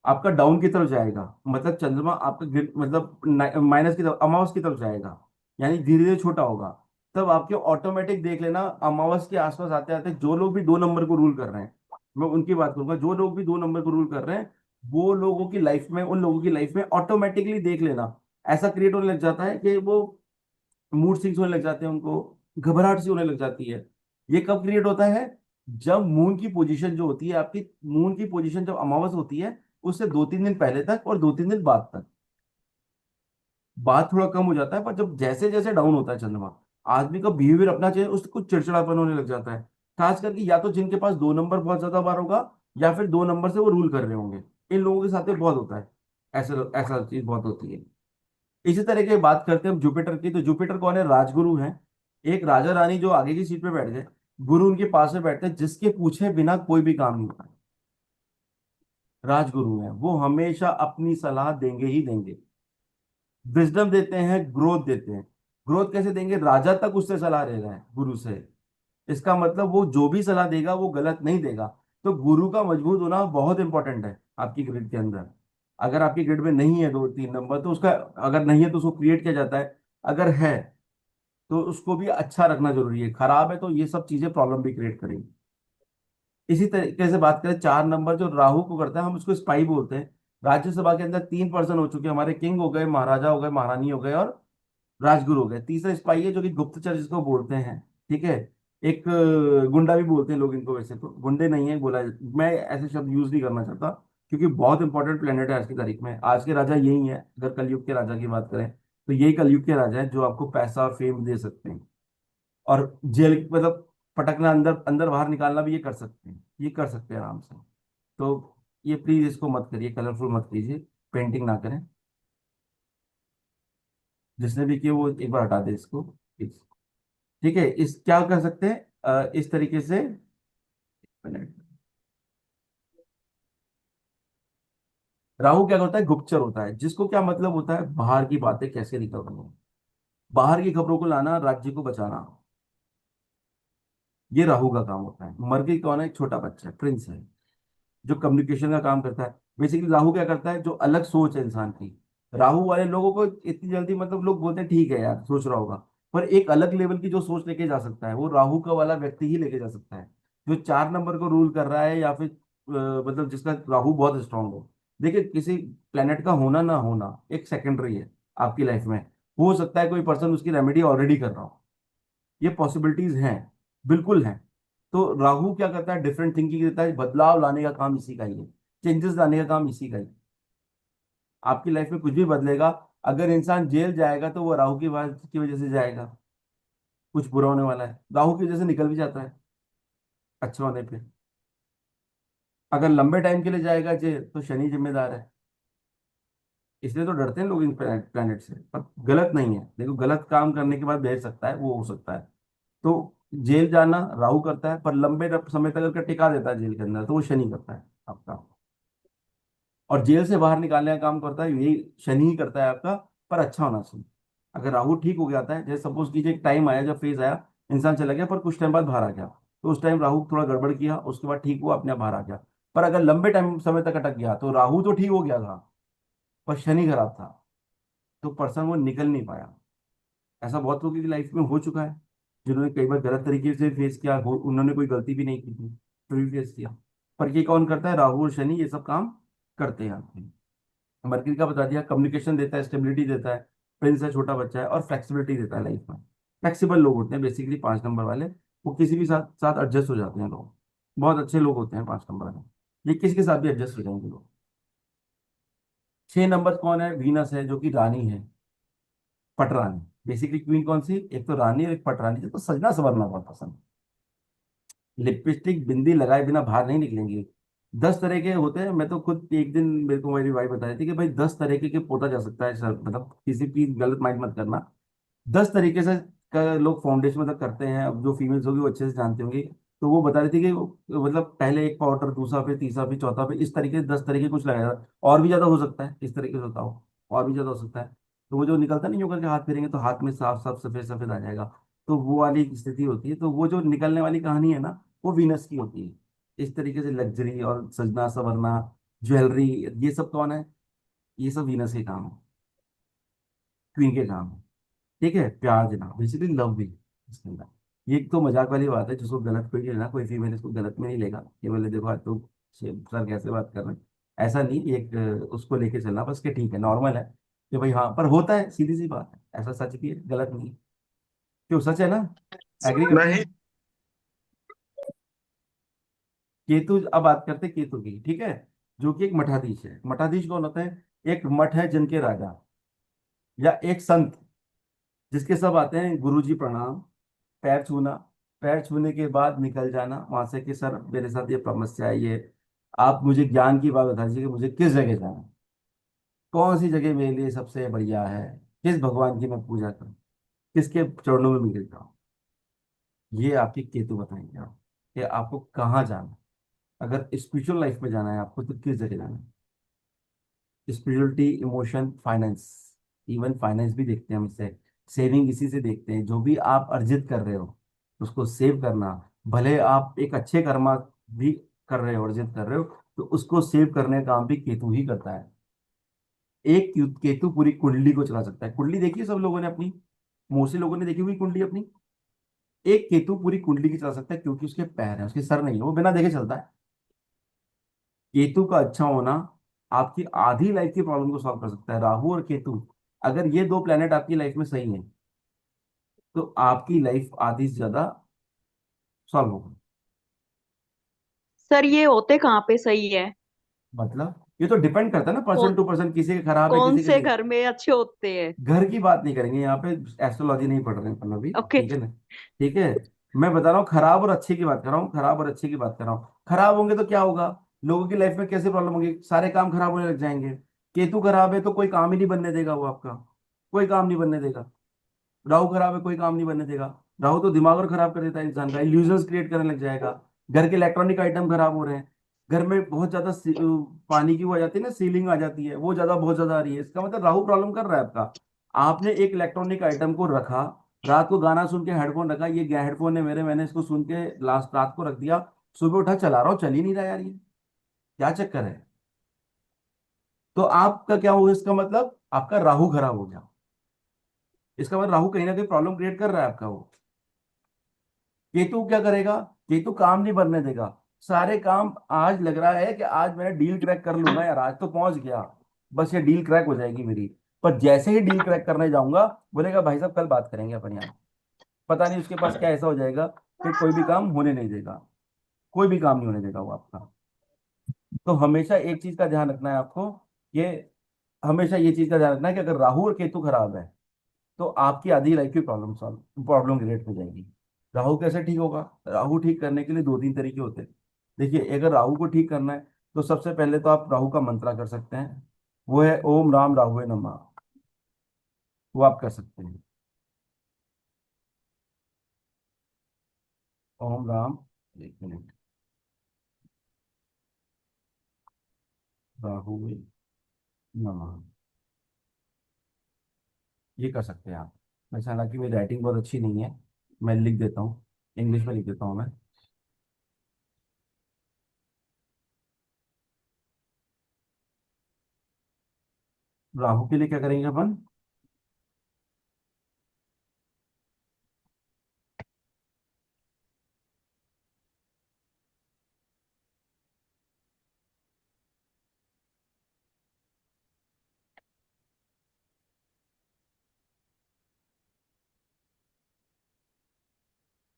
आपका डाउन की तरफ जाएगा, मतलब चंद्रमा आपका मतलब माइनस की तरफ, अमावस की तरफ जाएगा, यानी धीरे धीरे छोटा होगा, तब आपके ऑटोमेटिक देख लेना, अमावस के आसपास आते आते जो लोग भी 2 नंबर को रूल कर रहे हैं, मैं उनकी बात करूंगा, जो लोग भी 2 नंबर को रूल कर रहे हैं, वो लोगों की लाइफ में, उन लोगों की लाइफ में ऑटोमेटिकली देख लेना, ऐसा क्रिएट होने लग जाता है कि वो मूड स्विंग्स होने लग जाते हैं, उनको घबराहट सी होने लग जाती है। ये कब क्रिएट होता है, जब मून की पोजीशन जो होती है आपकी, मून की पोजीशन जब अमावस होती है, उससे 2-3 दिन पहले तक और 2-3 दिन बाद तक बात थोड़ा कम हो जाता है। पर जब जैसे जैसे डाउन होता है चंद्रमा, आदमी का बिहेवियर अपना चेंज, उसको चिड़चिड़ापन होने लग जाता है। खास करके या तो जिनके पास 2 नंबर बहुत ज्यादा बार होगा, या फिर 2 नंबर से वो रूल कर रहे होंगे, इन लोगों के साथ में बहुत होता है, ऐसा ऐसा चीज बहुत होती है। इसी तरह की बात करते हैं हम जुपिटर की, तो जुपिटर कौन है, राजगुरु है। एक राजा रानी जो आगे की सीट पे बैठ गए, गुरु उनके पास में बैठते हैं, जिसके पूछे बिना कोई भी काम नहीं होता। राजगुरु है, वो हमेशा अपनी सलाह देंगे ही देंगे। विजडम देते हैं, ग्रोथ देते हैं। ग्रोथ कैसे देंगे, राजा तक उससे सलाह ले रहा है, गुरु से। इसका मतलब वो जो भी सलाह देगा वो गलत नहीं देगा। तो गुरु का मजबूत होना बहुत इंपॉर्टेंट है आपकी ग्रिड के अंदर। अगर आपकी ग्रिड में नहीं है 2-3 नंबर, तो उसका, अगर नहीं है तो उसको क्रिएट किया जाता है। अगर है तो उसको भी अच्छा रखना जरूरी है, खराब है तो ये सब चीजें प्रॉब्लम भी क्रिएट करेंगी। इसी तरीके से बात करें, 4 नंबर जो राहु को करता है, हम उसको स्पाई बोलते हैं। राज्यसभा के अंदर 3 पर्सन हो चुके हैं हमारे, किंग हो गए, महाराजा हो गए, महारानी हो गए, और राजगुरु हो गए। तीसरा स्पाई है, जो कि गुप्तचर जिसको बोलते हैं, ठीक है। एक गुंडा भी बोलते हैं लोग इनको, वैसे तो गुंडे नहीं है बोला, मैं ऐसे शब्द यूज नहीं करना चाहता, क्योंकि बहुत इंपॉर्टेंट प्लेनेट है आज की तारीख में। आज के राजा यही है, अगर कलयुग के राजा की बात करें तो यही कलयुग के राजा है, जो आपको पैसा और फेम दे सकते हैं, और जेल मतलब पटकना, अंदर अंदर बाहर निकालना भी ये कर सकते हैं, ये कर सकते हैं आराम से। तो ये प्लीज इसको मत करिए, कलरफुल मत कीजिए, पेंटिंग ना करें। जिसने भी किया वो एक बार हटा दे इसको, please। ठीक है, इस क्या कर सकते हैं, इस तरीके से। राहु क्या करता है, गुप्तचर होता है, जिसको क्या मतलब होता है, बाहर की बातें कैसे निकल रही हैं, बाहर की खबरों को लाना, राज्य को बचाना, ये राहु का काम होता है। मरकरी कौन है, एक छोटा बच्चा, प्रिंस है, जो कम्युनिकेशन का काम करता है। बेसिकली राहु क्या करता है, जो अलग सोच है इंसान की, राहु वाले लोगों को इतनी जल्दी, मतलब लोग बोलते हैं ठीक है यार सोच रहा होगा, पर एक अलग लेवल की जो सोच लेके जा सकता है वो राहु का वाला व्यक्ति ही लेके जा सकता है, जो 4 नंबर को रूल कर रहा है, या फिर मतलब जिसका राहु बहुत स्ट्रांग हो। देखिए किसी प्लेनेट का होना ना होना एक सेकेंडरी है आपकी लाइफ में। हो सकता है कोई पर्सन उसकी रेमेडी ऑलरेडी कर रहा हो, ये पॉसिबिलिटीज हैं, बिल्कुल हैं। तो राहु क्या करता है, डिफरेंट थिंकिंग देता है, बदलाव लाने का काम इसी का ही है, चेंजेस लाने का काम इसी का ही है। आपकी लाइफ में कुछ भी बदलेगा। अगर इंसान जेल जाएगा तो वो राहु की वजह से जाएगा, कुछ बुरा होने वाला है, राहु की वजह से निकल भी जाता है अच्छा होने पे। अगर लंबे टाइम के लिए जाएगा जेल तो शनि जिम्मेदार है। इसलिए तो डरते हैं लोग इन प्लैनेट से, पर गलत नहीं है। देखो गलत काम करने के बाद भेज सकता है, वो हो सकता है। तो जेल जाना राहु करता है, पर लंबे समय तक अगर टिका देता है जेल के अंदर तो वो शनि करता है आपका। और जेल से बाहर निकालने का काम करता है यही शनि ही करता है आपका, पर अच्छा होना चाहिए। अगर राहु ठीक हो जाता है, जैसे सपोज कीजिए एक टाइम आया जब फेज आया, इंसान चला गया पर कुछ टाइम बाद बाहर आ गया, तो उस टाइम राहु थोड़ा गड़बड़ किया, उसके बाद ठीक हुआ, अपने आप बाहर आ गया। पर अगर लंबे टाइम समय तक अटक गया तो राहु तो ठीक हो गया था, पर शनि खराब था, तो पर्सन वो निकल नहीं पाया। ऐसा बहुत लोगों की लाइफ में हो चुका है, जिन्होंने कई बार गलत तरीके से फेस किया हो, उन्होंने कोई गलती भी नहीं की थी फिर भी फेस किया। पर ये कौन करता है, राहु और शनि ये सब काम करते हैं आपके। मरकरी का बता दिया, कम्युनिकेशन देता है, स्टेबिलिटी देता है, प्रिंस है, छोटा बच्चा है, और फ्लेक्सिबिलिटी देता है लाइफ में। फ्लेक्सिबल लोग होते हैं बेसिकली 5 नंबर वाले, वो किसी भी साथ साथ एडजस्ट हो जाते हैं लोग, बहुत अच्छे लोग होते हैं 5 नंबर वाले, ये किसी के साथ भी एडजस्ट हो जाएंगे लोग। 6 नंबर कौन है, वीनस है, जो कि रानी है, पटरानी। बेसिकली क्वीन कौन सी, एक तो रानी और एक पटरानी, जिसको सजना संवरना बहुत पसंद है। लिपस्टिक बिंदी लगाए बिना बाहर नहीं निकलेंगी। 10 तरह के होते हैं, मैं तो खुद एक दिन मेरे को मेरी वाइफ बता रही थी कि भाई 10 तरीके के पोता जा सकता है सर, मतलब किसी भी गलत माइंड मत करना। 10 तरीके से का लोग फाउंडेशन मतलब करते हैं, अब जो फीमेल्स होगी वो अच्छे से जानती होंगी। तो वो बता रही थी कि मतलब पहले एक पाउडर, दूसरा फिर तीसरा फिर चौथा फिर इस तरीके से 10 तरीके कुछ लगाया था। और भी ज्यादा हो सकता है, इस तरीके से बताओ, और भी ज्यादा हो सकता है। तो वो जो निकलता नहीं, यूं करके हाथ फेरेंगे तो हाथ में साफ साफ सफेद सफेद आ जाएगा। तो वो वाली स्थिति होती है, तो वो जो निकलने वाली कहानी है ना, वो वीनस की होती है। इस तरीके से लग्जरी और सजना संवरना, ज्वेलरी, ये सब कौन है, ये सब वीनस के काम है, क्वीन के काम है। ठीक है, प्यार देना, बेसिकली लव भी इसके अंदर। ये एक तो मजाक वाली बात है, जिसको गलत कोई नहीं लेना, कोई फीमेल इसको गलत में नहीं लेगा कि बोले देखो आज तो सर कैसे बात कर रहे हैं। ऐसा नहीं, एक उसको लेके चलना बस कि ठीक है नॉर्मल है, कि भाई हाँ, पर होता है, सीधी सी बात है, ऐसा सच भी है, गलत नहीं है। क्यों, सच है ना, एग्री करते नहीं। हैं। केतु, अब बात करते हैं केतु की, ठीक है, जो कि एक मठाधीश है। मठाधीश कौन होता है, एक मठ है जिनके राजा, या एक संत, जिसके सब आते हैं गुरुजी प्रणाम, पैर छूना, पैर छूने के बाद निकल जाना वहां से कि सर मेरे साथ ये समस्या है, ये आप मुझे ज्ञान की बात बता दीजिए कि मुझे किस जगह जाना है, कौन सी जगह मेरे लिए सबसे बढ़िया है, किस भगवान की मैं पूजा करूं, किसके चरणों में मिल जाऊं। ये आपके केतु बताएंगे आप कि आपको कहाँ जाना है। अगर स्पिरिचुअल लाइफ में जाना है आपको तो किस जगह जाना है। Spirituality, emotion, finance, even finance भी देखते हैं हम इससे, सेविंग इसी से देखते हैं। जो भी आप अर्जित कर रहे हो उसको सेव करना, भले आप एक अच्छे कर्मा भी कर रहे हो, अर्जित कर रहे हो, तो उसको सेव करने का काम भी केतु ही करता है। एक केतु पूरी कुंडली को चला सकता है। कुंडली देखी है सब लोगों ने अपनी, मोस्टली लोगों ने देखी हुई कुंडली अपनी। एक केतु पूरी कुंडली की चला सकता है, क्योंकि उसके पैर है, उसके सर नहीं है, वो बिना देखे चलता है। केतु का अच्छा होना आपकी आधी लाइफ की प्रॉब्लम को सॉल्व कर सकता है। राहु और केतु, अगर ये दो प्लेनेट आपकी लाइफ में सही है तो आपकी लाइफ आधी से ज्यादा सॉल्व होगी। सर ये होते कहाँ पे सही है? मतलब ये तो डिपेंड करता है ना, पर्सन कौन टू पर्सन, किसी का खराब है कौन किसी का से सही। घर में अच्छे होते हैं? घर की बात नहीं करेंगे यहाँ पे, एस्ट्रोलॉजी नहीं पढ़ रहे हैं अपन अभी, ओके। ठीक है ना। ठीक है, मैं बता रहा हूँ खराब और अच्छे की बात कर रहा हूँ, खराब और अच्छे की बात कर रहा हूँ। खराब होंगे तो क्या होगा, लोगों की लाइफ में कैसे प्रॉब्लम होगी, सारे काम खराब होने लग जाएंगे। केतु खराब है तो कोई काम ही नहीं बनने देगा वो आपका, कोई काम नहीं बनने देगा। राहु खराब है, कोई काम नहीं बनने देगा। राहु तो दिमाग और खराब कर देता है इंसान का, इल्यूजन्स क्रिएट करने लग जाएगा। घर के इलेक्ट्रॉनिक आइटम खराब हो रहे हैं, घर में बहुत ज्यादा पानी की वो आ जाती है ना, सीलिंग आ जाती है, वो ज्यादा बहुत ज्यादा आ रही है, इसका मतलब राहु प्रॉब्लम कर रहा है आपका। आपने एक इलेक्ट्रॉनिक आइटम को रखा, रात को गाना सुन के हेडफोन रखा, ये गया हेडफोन है मेरे, मैंने इसको सुन के लास्ट रात को रख दिया, सुबह उठा चला रहा हूँ, चल ही नहीं रहा यार, ये क्या चक्कर है। तो आपका क्या होगा इसका मतलब, आपका राहु खराब हो गया। इसका मतलब राहु कहीं ना कहीं प्रॉब्लम क्रिएट कर रहा है आपका वो। केतु क्या करेगा? केतु काम नहीं बनने देगा। सारे काम आज लग रहा है कि आज मैं डील क्रैक कर लूंगा यार, आज तो पहुंच गया, बस ये डील क्रैक हो जाएगी मेरी। पर जैसे ही डील क्रैक करने जाऊंगा, बोलेगा भाई साहब कल बात करेंगे अपन यहाँ। पता नहीं उसके पास क्या ऐसा हो जाएगा कि कोई भी काम होने नहीं देगा, कोई भी काम नहीं होने देगा वो आपका। तो हमेशा एक चीज का ध्यान रखना है आपको, कि हमेशा ये चीज का ध्यान रखना है कि अगर राहु और केतु खराब है तो आपकी आधी लाइफ की प्रॉब्लम क्रिएट हो जाएगी। राहु कैसे ठीक होगा? राहु ठीक करने के लिए दो तीन तरीके होते हैं। देखिए, अगर राहु को ठीक करना है तो सबसे पहले तो आप राहु का मंत्र कर सकते हैं। वो है ओम राम राहुवे नमः। वो आप कर सकते हैं। ओम राम, एक मिनट, राहुवे नमः, ये कर सकते हैं आप। वैसे हालांकि मेरी राइटिंग बहुत अच्छी नहीं है, मैं लिख देता हूँ, इंग्लिश में लिख देता हूँ मैं। राहु के लिए क्या करेंगे अपन?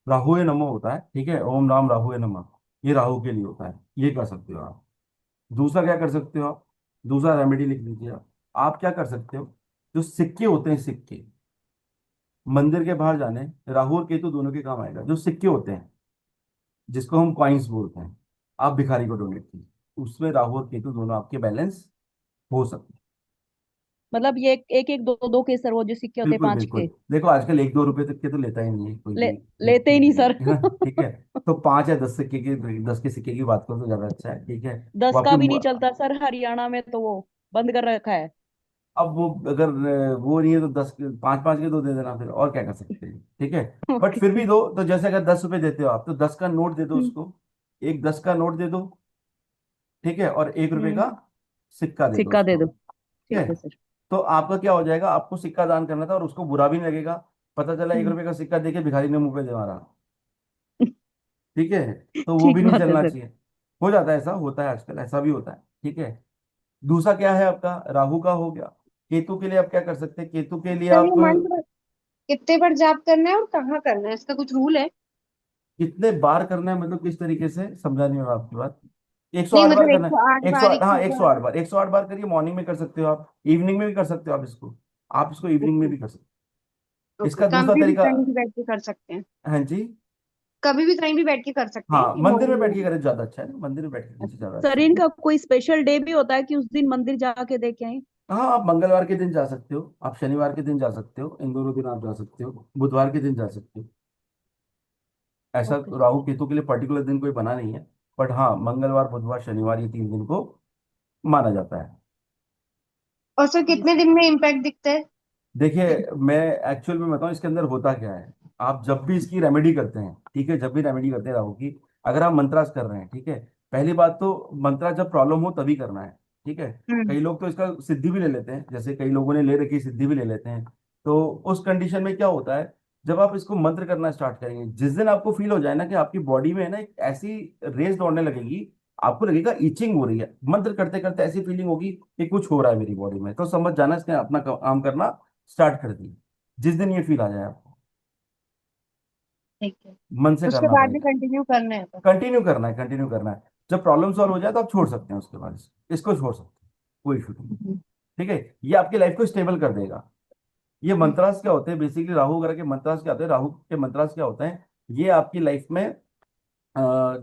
राहुए नमः होता है, ठीक है, ओम राम राहुए नमः। ये राहु के लिए होता है, ये कर सकते हो आप। दूसरा क्या कर सकते हो आप? दूसरा रेमेडी लिख लीजिए आप क्या कर सकते हो? जो सिक्के होते हैं, सिक्के मंदिर के बाहर जाने, राहु और केतु दोनों के काम आएगा। जो सिक्के होते हैं जिसको हम कॉइन्स बोलते हैं, आप भिखारी को डोनेट कीजिए, उसमें राहु और केतु दोनों आपके बैलेंस हो सकते हैं। मतलब ये एक एक दो दो के सर, वो जो सिक्के होते हैं बिल्कुल 5 बिल्कुल। के, देखो आजकल एक दो रुपए तक के तो लेता ही नहीं है कोई ले भी, लेते ही नहीं सर। है ना? ठीक है, तो 5 या 10 सिक्के की, 10 के सिक्के की बात करो तो ज्यादा अच्छा है, ठीक है। वो 10 आपके का भी नहीं चलता सर, हरियाणा में तो वो बंद कर रखा है। अब वो अगर वो नहीं है तो 5 5 के दो दे देना, फिर और क्या कर सकते हैं, ठीक है। But okay. फिर भी दो, तो जैसे अगर 10 रुपए देते हो आप तो 10 का नोट दे दो हम्म। उसको। एक 10 का नोट दे दो, ठीक है, और 1 रुपए हम्म। का सिक्का दे दो सिक्का दे उसको, दो। ठीक है। ठीक है सर। तो आपका क्या हो जाएगा, आपको सिक्का दान करना था और उसको बुरा भी नहीं लगेगा। पता चला एक हम्म। रुपए का सिक्का देके भिखारी ने मुंह पे दे मारा, ठीक है, तो वो भी ठीक नहीं बात है चलना सर। चाहिए। हो जाता है, ऐसा होता है आजकल, ऐसा भी होता है, ठीक है। दूसरा क्या है आपका? राहु का हो गया। केतु के लिए आप क्या कर सकते हैं? केतु के लिए सर ये आप मंत्र कितने बार जाप करना है और कहाँ करना है, इसका कुछ रूल है? कितने बार करना है, मतलब किस तरीके से, समझा नहीं मैं आपकी बात। एक सौ नहीं आठ बार मतलब करना 108 है, एक सौ बार आठ हाँ, 112 108 बार, 108 बार करिए। मॉर्निंग में कर सकते हो आप, इवनिंग में भी कर सकते हो आप इसको। आप इसको इवनिंग में ओके। भी कर सकते हो। ओके, इसका दूसरा कभी भी तरीका, कहीं भी बैठ के कर सकते हैं? हाँ जी, कभी भी कहीं भी बैठ के कर सकते हैं हाँ, कि मंदिर में मॉर्निंग बैठ के में? करें तो ज्यादा अच्छा है ना, मंदिर में बैठ के कीजिए, ज्यादा सर अच्छा है। इनका कोई स्पेशल डे भी होता है कि उस दिन मंदिर जाके देखे आए? हाँ, आप मंगलवार के दिन जा सकते हो, आप शनिवार के दिन जा सकते हो, इन दोनों दिन आप जा सकते हो, बुधवार के दिन जा सकते हो। ऐसा ओके सर। राहु केतु के लिए पर्टिकुलर दिन कोई बना नहीं है। बट हाँ, मंगलवार बुधवार शनिवार, ये 3 दिन को माना जाता है। और सर कितने दिन में इम्पैक्ट दिखता है? देखिए, मैं एक्चुअल में बताऊं इसके अंदर होता क्या है। आप जब भी इसकी रेमेडी करते हैं, ठीक है, जब भी रेमेडी करते हैं राहु की, अगर आप मंत्रास कर रहे हैं, ठीक है, पहली बात तो मंत्रा जब प्रॉब्लम हो तभी करना है, ठीक है। हम्म। कई लोग तो इसका सिद्धि भी ले लेते हैं, जैसे कई लोगों ने ले रखी सिद्धि भी ले लेते हैं। तो उस कंडीशन में क्या होता है, जब आप इसको मंत्र करना स्टार्ट करेंगे, जिस दिन आपको फील हो जाए ना कि आपकी बॉडी में है ना एक ऐसी रेस दौड़ने लगेगी, आपको लगेगा इचिंग हो रही है, मंत्र करते करते ऐसी फीलिंग होगी कि कुछ हो रहा है मेरी बॉडी में, तो समझ जाना इसने अपना काम करना स्टार्ट कर दी। जिस दिन ये फील आ जाए आपको, ठीक है। मन से उसके करना बाद भी पड़ेगा। कंटिन्यू करना है तो? कंटिन्यू करना है, कंटिन्यू करना है। जब प्रॉब्लम सॉल्व हो जाए तो आप छोड़ सकते हैं, उसके बाद इसको छोड़ सकते हैं, कोई इशू नहीं, हम्म। ठीक है। ये आपकी लाइफ को स्टेबल कर देगा। ये मंत्रास क्या होते हैं बेसिकली, राहु वगैरह के मंत्रास क्या होते हैं, राहु के मंत्रास क्या होते हैं, ये आपकी लाइफ में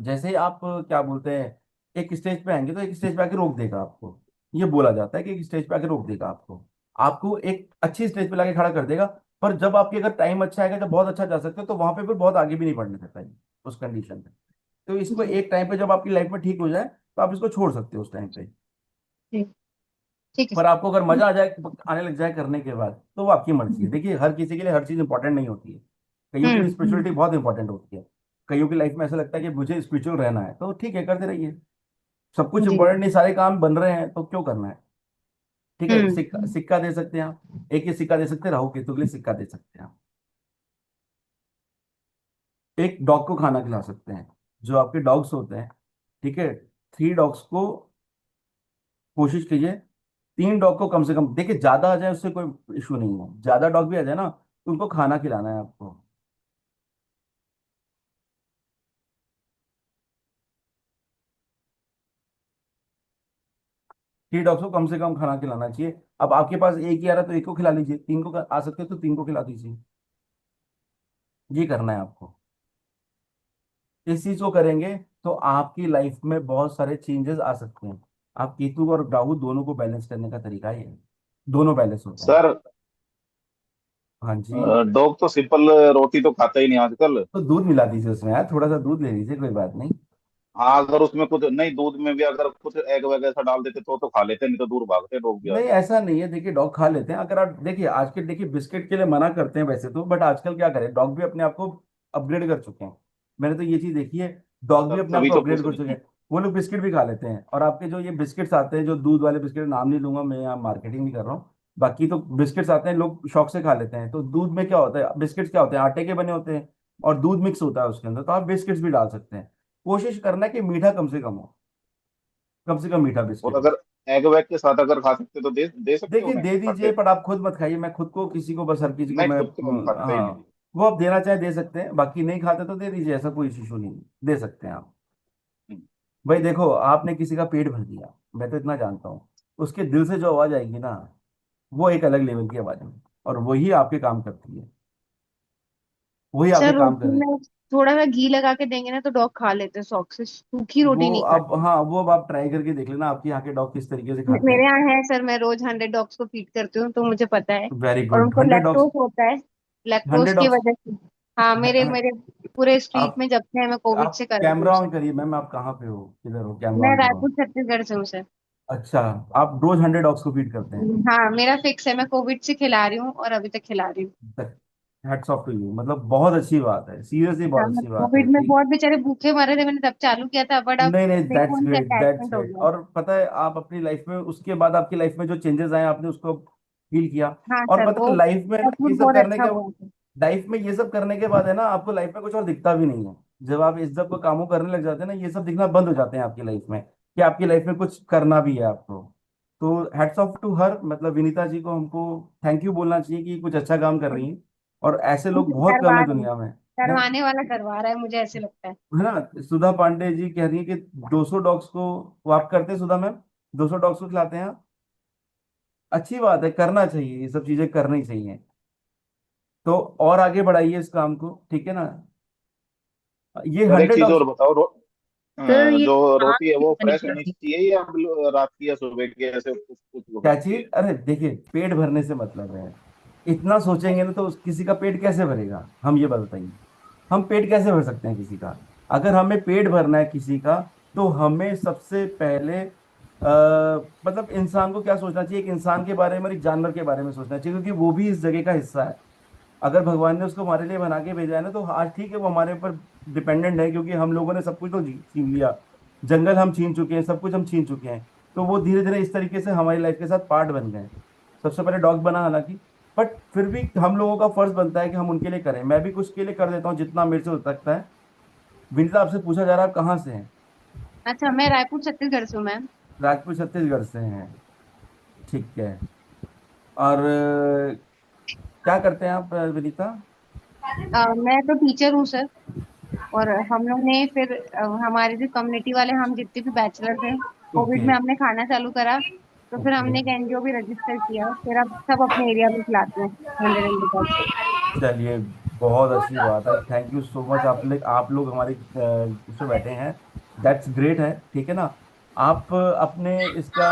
जैसे आप क्या बोलते हैं, एक स्टेज पे आएंगे तो एक स्टेज पे आके रोक देगा आपको। ये बोला जाता है कि एक स्टेज पे आके रोक देगा आपको, आपको एक अच्छी स्टेज पे लाके खड़ा कर देगा। पर जब आपकी अगर टाइम अच्छा आएगा, जब बहुत अच्छा जा सकते हो, तो वहां पे फिर बहुत आगे भी नहीं बढ़ने देता है उस कंडीशन में। तो इसको जी। एक टाइम पे जब आपकी लाइफ में ठीक हो जाए तो आप इसको छोड़ सकते हो उस टाइम पे। ठीक। ठीक है पर आपको अगर सर। मजा आ जाए, आने लग जाए करने के बाद, तो वो आपकी मर्जी है। देखिए, हर किसी के लिए हर चीज इंपॉर्टेंट नहीं होती है। कईयों के लिए स्पिरिचुअलिटी हम्म। बहुत इंपॉर्टेंट होती है। कईयों की लाइफ में ऐसा लगता है कि मुझे स्पिरिचुअल रहना है, तो ठीक है, करते रहिए। सब कुछ जी। इंपॉर्टेंट नहीं, सारे काम बन रहे हैं तो क्यों करना है। ठीक है, हम्म। सिक्का सिक्का दे सकते हैं आप, एक ही सिक्का दे सकते हैं, राहु केतु के लिए सिक्का दे सकते हैं आप। एक डॉग को खाना खिला सकते हैं, जो आपके डॉग्स होते हैं, ठीक है, 3 डॉग्स को कोशिश कीजिए, 3 डॉग को कम से कम, देखिए ज्यादा आ जाए उससे कोई इशू नहीं है, ज्यादा डॉग भी आ जाए ना तो उनको खाना खिलाना है आपको। 3 डॉग्स को कम से कम खाना खिलाना चाहिए। अब आपके पास एक ही आ रहा है तो एक को खिला लीजिए, 3 को आ सकते हो तो 3 को खिला दीजिए। ये करना है आपको। इस चीज को करेंगे तो आपकी लाइफ में बहुत सारे चेंजेस आ सकते हैं। आप केतु और राहु दोनों को बैलेंस करने का तरीका ये है, दोनों बैलेंस होते हैं। सर, हाँ जी। डॉग तो सिंपल रोटी तो खाता ही नहीं आजकल। तो दूध मिला दीजिए उसमें यार, थोड़ा सा दूध ले लीजिए, कोई बात नहीं। हाँ, अगर उसमें कुछ नहीं, दूध में भी अगर कुछ एग वगैरह ऐसा डाल देते तो खा लेते, नहीं तो दूर भागते डॉग भी नहीं आगे। ऐसा नहीं है, देखिए डॉग खा लेते हैं, अगर आप देखिए आज के, देखिए बिस्किट के लिए मना करते हैं वैसे तो, बट आजकल क्या करें, डॉग भी अपने आप को अपग्रेड कर चुके हैं। मैंने तो ये चीज देखी है, डॉग भी सर अपने आप तभी को तो अपग्रेड पूछ कर रहे चुके हैं। हैं। वो लोग बिस्किट भी खा लेते हैं, और आपके जो ये बिस्किट्स आते हैं, जो दूध वाले बिस्किट, नाम नहीं लूंगा मैं, यहाँ मार्केटिंग नहीं कर रहा हूँ, बाकी तो बिस्किट्स आते हैं, लोग शौक से खा लेते हैं। तो दूध में क्या होता है, बिस्किट्स क्या होते हैं, आटे के बने होते हैं, और दूध मिक्स होता है उसके अंदर, तो आप बिस्किट्स भी डाल सकते हैं। कोशिश करना है कि मीठा कम से कम हो, कम से कम मीठा और बिस्किट हो। अगर एग वैग के साथ अगर खा सकते तो दे दे सकते हो देखिए उन्हें दे खा दीजिए, के। पर आप खुद मत खाइए, मैं खुद को किसी को, बस हर किसी को नहीं, मैं खुद तो हम खाते ही नहीं। हाँ, वो आप देना चाहे दे सकते हैं, बाकी नहीं खाते तो दे दीजिए, ऐसा कोई इशू नहीं है, दे सकते हैं आप। हम्म। भाई देखो, आपने किसी का पेट भर दिया, मैं तो इतना जानता हूँ, उसके दिल से जो आवाज आएगी ना, वो एक अलग लेवल की आवाज है, और वही आपके काम करती है, वही आपके सर काम रोटी कर रही है। में थोड़ा सा घी लगा के देंगे ना तो डॉग खा लेते हैं शौक से, सूखी रोटी वो नहीं अब, खाते। हाँ वो अब आप ट्राई करके देख लेना, आपके यहाँ के डॉग किस तरीके से खाते मेरे हैं। यहाँ है सर, मैं रोज 100 डॉग्स को फीड करती हूँ तो मुझे पता है। वेरी और गुड, उनको 100 डॉग्स। लैक्टोज होता है, लैक्टोज 100 की डॉग्स। वजह से। हाँ, मेरे मेरे पूरे स्ट्रीट आप में जब से है, मैं कोविड आप से कर रही हूँ कैमरा सर। ऑन करिए मैम, आप कहाँ पे हो, किधर हो, कैमरा मैं ऑन करो। रायपुर छत्तीसगढ़ से हूँ सर। अच्छा, आप रोज 100 डॉग्स को फीड करते हैं। हाँ, मेरा फिक्स है, मैं कोविड से खिला रही हूँ और अभी तक खिला रही हूँ। हैट्स ऑफ टू यू, मतलब बहुत अच्छी बात है, सीरियसली हाँ, बहुत मैं अच्छी बात है कोविड में कि, बहुत बेचारे भूखे मरे थे, मैंने तब चालू किया था, बट अब नहीं नहीं, देखो दैट्स उनसे ग्रेट, दैट्स अटैचमेंट हो ग्रेट। गया है। और पता है, आप अपनी लाइफ में उसके बाद आपकी लाइफ में जो चेंजेस आए आपने उसको फील किया। हाँ और सर, पता वो है लाइफ में ना ये सचमुच सब बहुत करने अच्छा के, हुआ है। लाइफ में ये सब करने के बाद है ना, आपको लाइफ में कुछ और दिखता भी नहीं है। जब आप इस सब को कामों करने लग जाते हैं ना, ये सब दिखना बंद हो जाते हैं आपकी लाइफ में, कि आपकी लाइफ में कुछ करना भी है आपको। तो हैट्स ऑफ टू हर, मतलब विनीता जी को हमको थैंक यू बोलना चाहिए कि कुछ अच्छा काम कर रही हैं, और ऐसे लोग बहुत कम करवा है रहे हैं, दुनिया में। है करवाने वाला करवा रहा है, मुझे ऐसे लगता है। है ना, सुधा पांडे जी कह रही है कि 200 डॉग्स को, वो आप करते हैं सुधा मैम, 200 डॉग्स को खिलाते हैं आप। अच्छी बात है, करना चाहिए, ये सब चीजें करनी चाहिए। तो और आगे बढ़ाइए इस काम को, ठीक है ना। ये सर एक हंड्रेड चीज डॉग्स और बताओ, सर ये जो काम रोटी है वो कितना फ्रेश निकला होनी है? चाहिए या रात की या सुबह की, ऐसे कुछ कुछ लोग क्या आती है। चीज, अरे देखिए, पेट भरने से मतलब है, इतना सोचेंगे ना तो किसी का पेट कैसे भरेगा, हम ये बताइए, हम पेट कैसे भर सकते हैं किसी का। अगर हमें पेट भरना है किसी का, तो हमें सबसे पहले मतलब इंसान को क्या सोचना चाहिए, एक इंसान के बारे में और एक जानवर के बारे में सोचना चाहिए, क्योंकि वो भी इस जगह का हिस्सा है। अगर भगवान ने उसको हमारे लिए बना के भेजा है ना, तो आज ठीक है वो हमारे ऊपर डिपेंडेंट है, क्योंकि हम लोगों ने सब कुछ तो छीन लिया, जंगल हम छीन चुके हैं, सब कुछ हम छीन चुके हैं। तो वो धीरे धीरे इस तरीके से हमारी लाइफ के साथ पार्ट बन गए हैं। सबसे पहले डॉग बना हालांकि, बट फिर भी हम लोगों का फर्ज बनता है कि हम उनके लिए करें। मैं भी कुछ के लिए कर देता हूँ जितना मेरे से हो सकता है। विनीता, आपसे पूछा जा रहा है आप कहाँ से हैं। अच्छा, मैं रायपुर छत्तीसगढ़ से हूँ मैम। राजपूत छत्तीसगढ़ से हैं, ठीक है। और क्या करते हैं आप विनीता। मैं तो टीचर हूँ सर। और हम लोग ने फिर हमारे जो कम्युनिटी वाले, हम जितने भी बैचलर थे, कोविड ओके। में हमने खाना चालू करा, तो फिर ओके, हमने एक एनजीओ भी रजिस्टर किया, फिर अब सब अपने एरिया में खिलाते हैं 100 को। चलिए, बहुत अच्छी बात है, थैंक यू सो मच। आप लोग हमारे उसमें बैठे हैं, दैट्स ग्रेट है, ठीक है ना। आप अपने इसका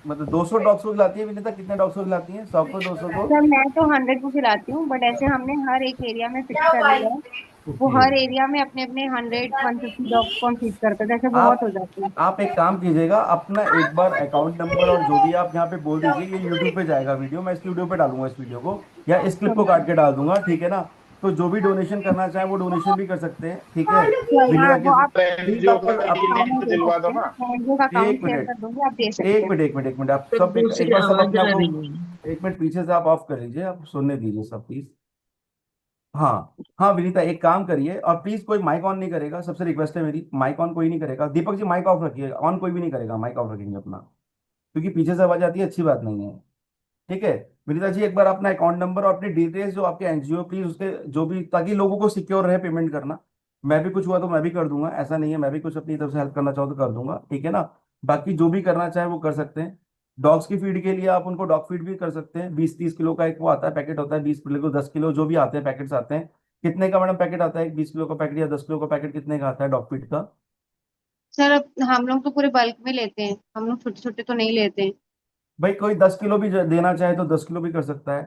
मतलब 200 डॉग्स को खिलाती है विनीता, कितने डॉग्स को खिलाती हैं, 100 को, 200 को। सर मैं तो 100 को खिलाती हूँ, बट ऐसे हमने हर एक एरिया में फिक्स कर लिया है। वो ओके। हर एरिया में अपने अपने 100 150 डॉग्स को हम फीड करते हैं, जैसे बहुत आप हो जाते हैं। आप एक काम कीजिएगा, अपना एक बार अकाउंट नंबर और जो भी आप यहाँ पे बोल दीजिए, ये यूट्यूब पे जाएगा वीडियो, मैं इस वीडियो पे डालूंगा इस वीडियो को, या इस क्लिप को काट के डाल दूंगा, ठीक है ना। तो जो भी डोनेशन करना चाहे वो डोनेशन भी कर सकते हैं, ठीक है। हाँ विनीता वो कैसे, आप प्लीज एनजीओ आप का अपने, खाना लिंक दे दिलवा दो सकते हैं, ना। एनजीओ का अकाउंट एक शेयर मिनट, कर दूंगी, आप दे सकते हैं। एक मिनट, आप तो सब एक दूसरी बार सब आवाज अपने आप आ को, रही है। एक मिनट पीछे से आप ऑफ कर लीजिए, आप सुनने दीजिए सब प्लीज। हाँ हाँ विनीता, एक काम करिए, और प्लीज कोई माइक ऑन नहीं करेगा, सबसे रिक्वेस्ट है मेरी, माइक ऑन कोई नहीं करेगा। दीपक जी माइक ऑफ रखिए, ऑन कोई भी नहीं करेगा, माइक ऑफ रखेंगे अपना, क्योंकि पीछे से आवाज आती है, अच्छी बात नहीं है। ठीक है विनीता जी, एक बार अपना अकाउंट नंबर और अपनी डिटेल्स जो आपके एनजीओ, प्लीज उसके जो भी, ताकि लोगों को सिक्योर रहे पेमेंट करना। मैं भी कुछ हुआ तो मैं भी कर दूंगा, ऐसा नहीं है, मैं भी कुछ अपनी तरफ से हेल्प करना चाहूँ तो कर दूंगा, ठीक है ना। बाकी जो भी करना चाहे वो कर सकते हैं। डॉग्स की फीड के लिए आप उनको डॉग फीड भी कर सकते हैं, 20-30 किलो का एक वो आता है पैकेट, होता है 20 किलो, 10 किलो, जो भी आते हैं पैकेट्स आते हैं। कितने का मैडम पैकेट आता है, 20 किलो का पैकेट या 10 किलो का पैकेट कितने का आता है डॉग फीड का? सर अब हम लोग तो पूरे बल्क में लेते हैं, हम लोग छोटे छोटे तो नहीं लेते हैं। भाई कोई 10 किलो भी देना चाहे तो 10 किलो भी कर सकता है,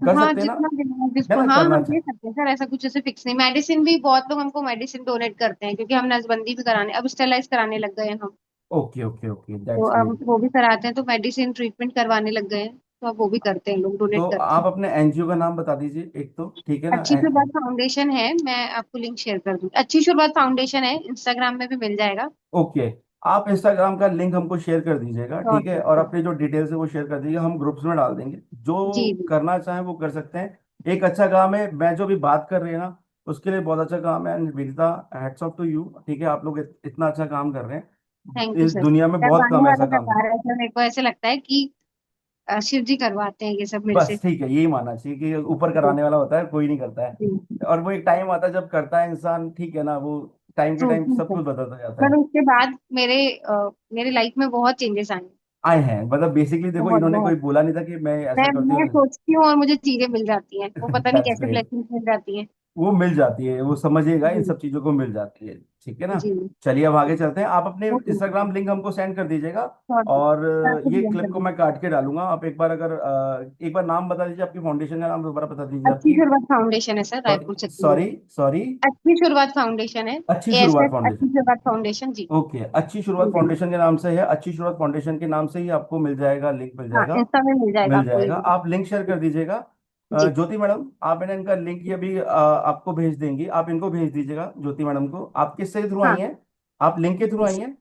कर हाँ सकते हैं ना, जितना देना है है जिसको, ना, हाँ करना हम चाहे। दे सकते हैं सर, ऐसा कुछ ऐसे फिक्स नहीं। मेडिसिन भी बहुत लोग हमको मेडिसिन डोनेट करते हैं, क्योंकि हम नसबंदी भी कराने, अब स्टेरलाइज कराने लग गए हैं हम। ओके ओके ओके, तो दैट्स अब ग्रेट। वो भी कराते हैं, तो मेडिसिन ट्रीटमेंट करवाने लग गए हैं, तो अब वो भी करते हैं, लोग तो डोनेट करते आप हैं। अपने एनजीओ का नाम बता दीजिए एक तो, ठीक है ना। अच्छी शुरुआत फाउंडेशन है, मैं आपको लिंक शेयर कर दूँ। अच्छी शुरुआत फाउंडेशन है, इंस्टाग्राम में भी मिल जाएगा। ओके, आप इंस्टाग्राम का लिंक हमको शेयर कर दीजिएगा, श्योर ठीक है, सर, और श्योर। अपनी जो डिटेल्स है वो शेयर कर दीजिएगा, हम ग्रुप्स में डाल देंगे, जो जी जी। करना चाहें वो कर सकते हैं। एक अच्छा काम है, मैं जो भी बात कर रही है ना, उसके लिए बहुत अच्छा काम है, and Vinita, hats off to you, ठीक है, आप लोग इतना अच्छा काम कर रहे थैंक हैं, यू इस सर। दुनिया में बहुत करवाने कम ऐसा वाला काम कर। बता रहा है सर, मेरे को ऐसे लगता है कि शिव जी करवाते हैं ये सब मेरे बस से। ठीक है, यही मानना चाहिए कि ऊपर जी कराने वाला होता है, कोई नहीं करता है। जी। और वो एक टाइम आता है जब करता है इंसान, ठीक है ना, वो टाइम के ट्रू टाइम ट्रू सब सर। कुछ बदलता जाता पर है। उसके बाद मेरे लाइफ में बहुत चेंजेस आए। आए हैं, मतलब बेसिकली देखो, बहुत इन्होंने कोई बहुत। बोला नहीं था कि मैं ऐसा करती मैं हूँ। सोचती हूँ और मुझे चीजें मिल जाती हैं, वो पता नहीं दैट्स कैसे ग्रेट, ब्लेसिंग्स मिल जाती हैं। वो मिल जाती है, वो समझिएगा, इन जी सब चीजों को मिल जाती है, ठीक है ना। जी। चलिए अब आगे चलते हैं, आप अपने ओके इंस्टाग्राम लिंक हमको सेंड कर दीजिएगा। श्योर सर, और मैं आपको ये डीएम क्लिप कर को दूँ। मैं काट के डालूंगा, आप एक बार अगर एक बार नाम बता दीजिए, आपकी फाउंडेशन का नाम दोबारा बता दीजिए अच्छी आपकी। शुरुआत फाउंडेशन है sir, Raipur Chhattisgarh. Sorry sorry, अच्छी शुरुआत फाउंडेशन है। अच्छी शुरुआत एएसएफ अच्छी फाउंडेशन। शुरुआत फाउंडेशन जी। ओके, अच्छी शुरुआत जी जी। फाउंडेशन के नाम से है, अच्छी शुरुआत फाउंडेशन के नाम से ही आपको मिल जाएगा, लिंक मिल हाँ जाएगा। इंस्टा में मिल जाएगा मिल आपको ये जाएगा, link। आप लिंक शेयर कर दीजिएगा। जी। ज्योति मैडम, आप मैंने इनका लिंक ये भी आपको भेज देंगी, आप इनको भेज दीजिएगा ज्योति मैडम को। आप किससे थ्रू आई हाँ हैं, आप लिंक के थ्रू आई हैं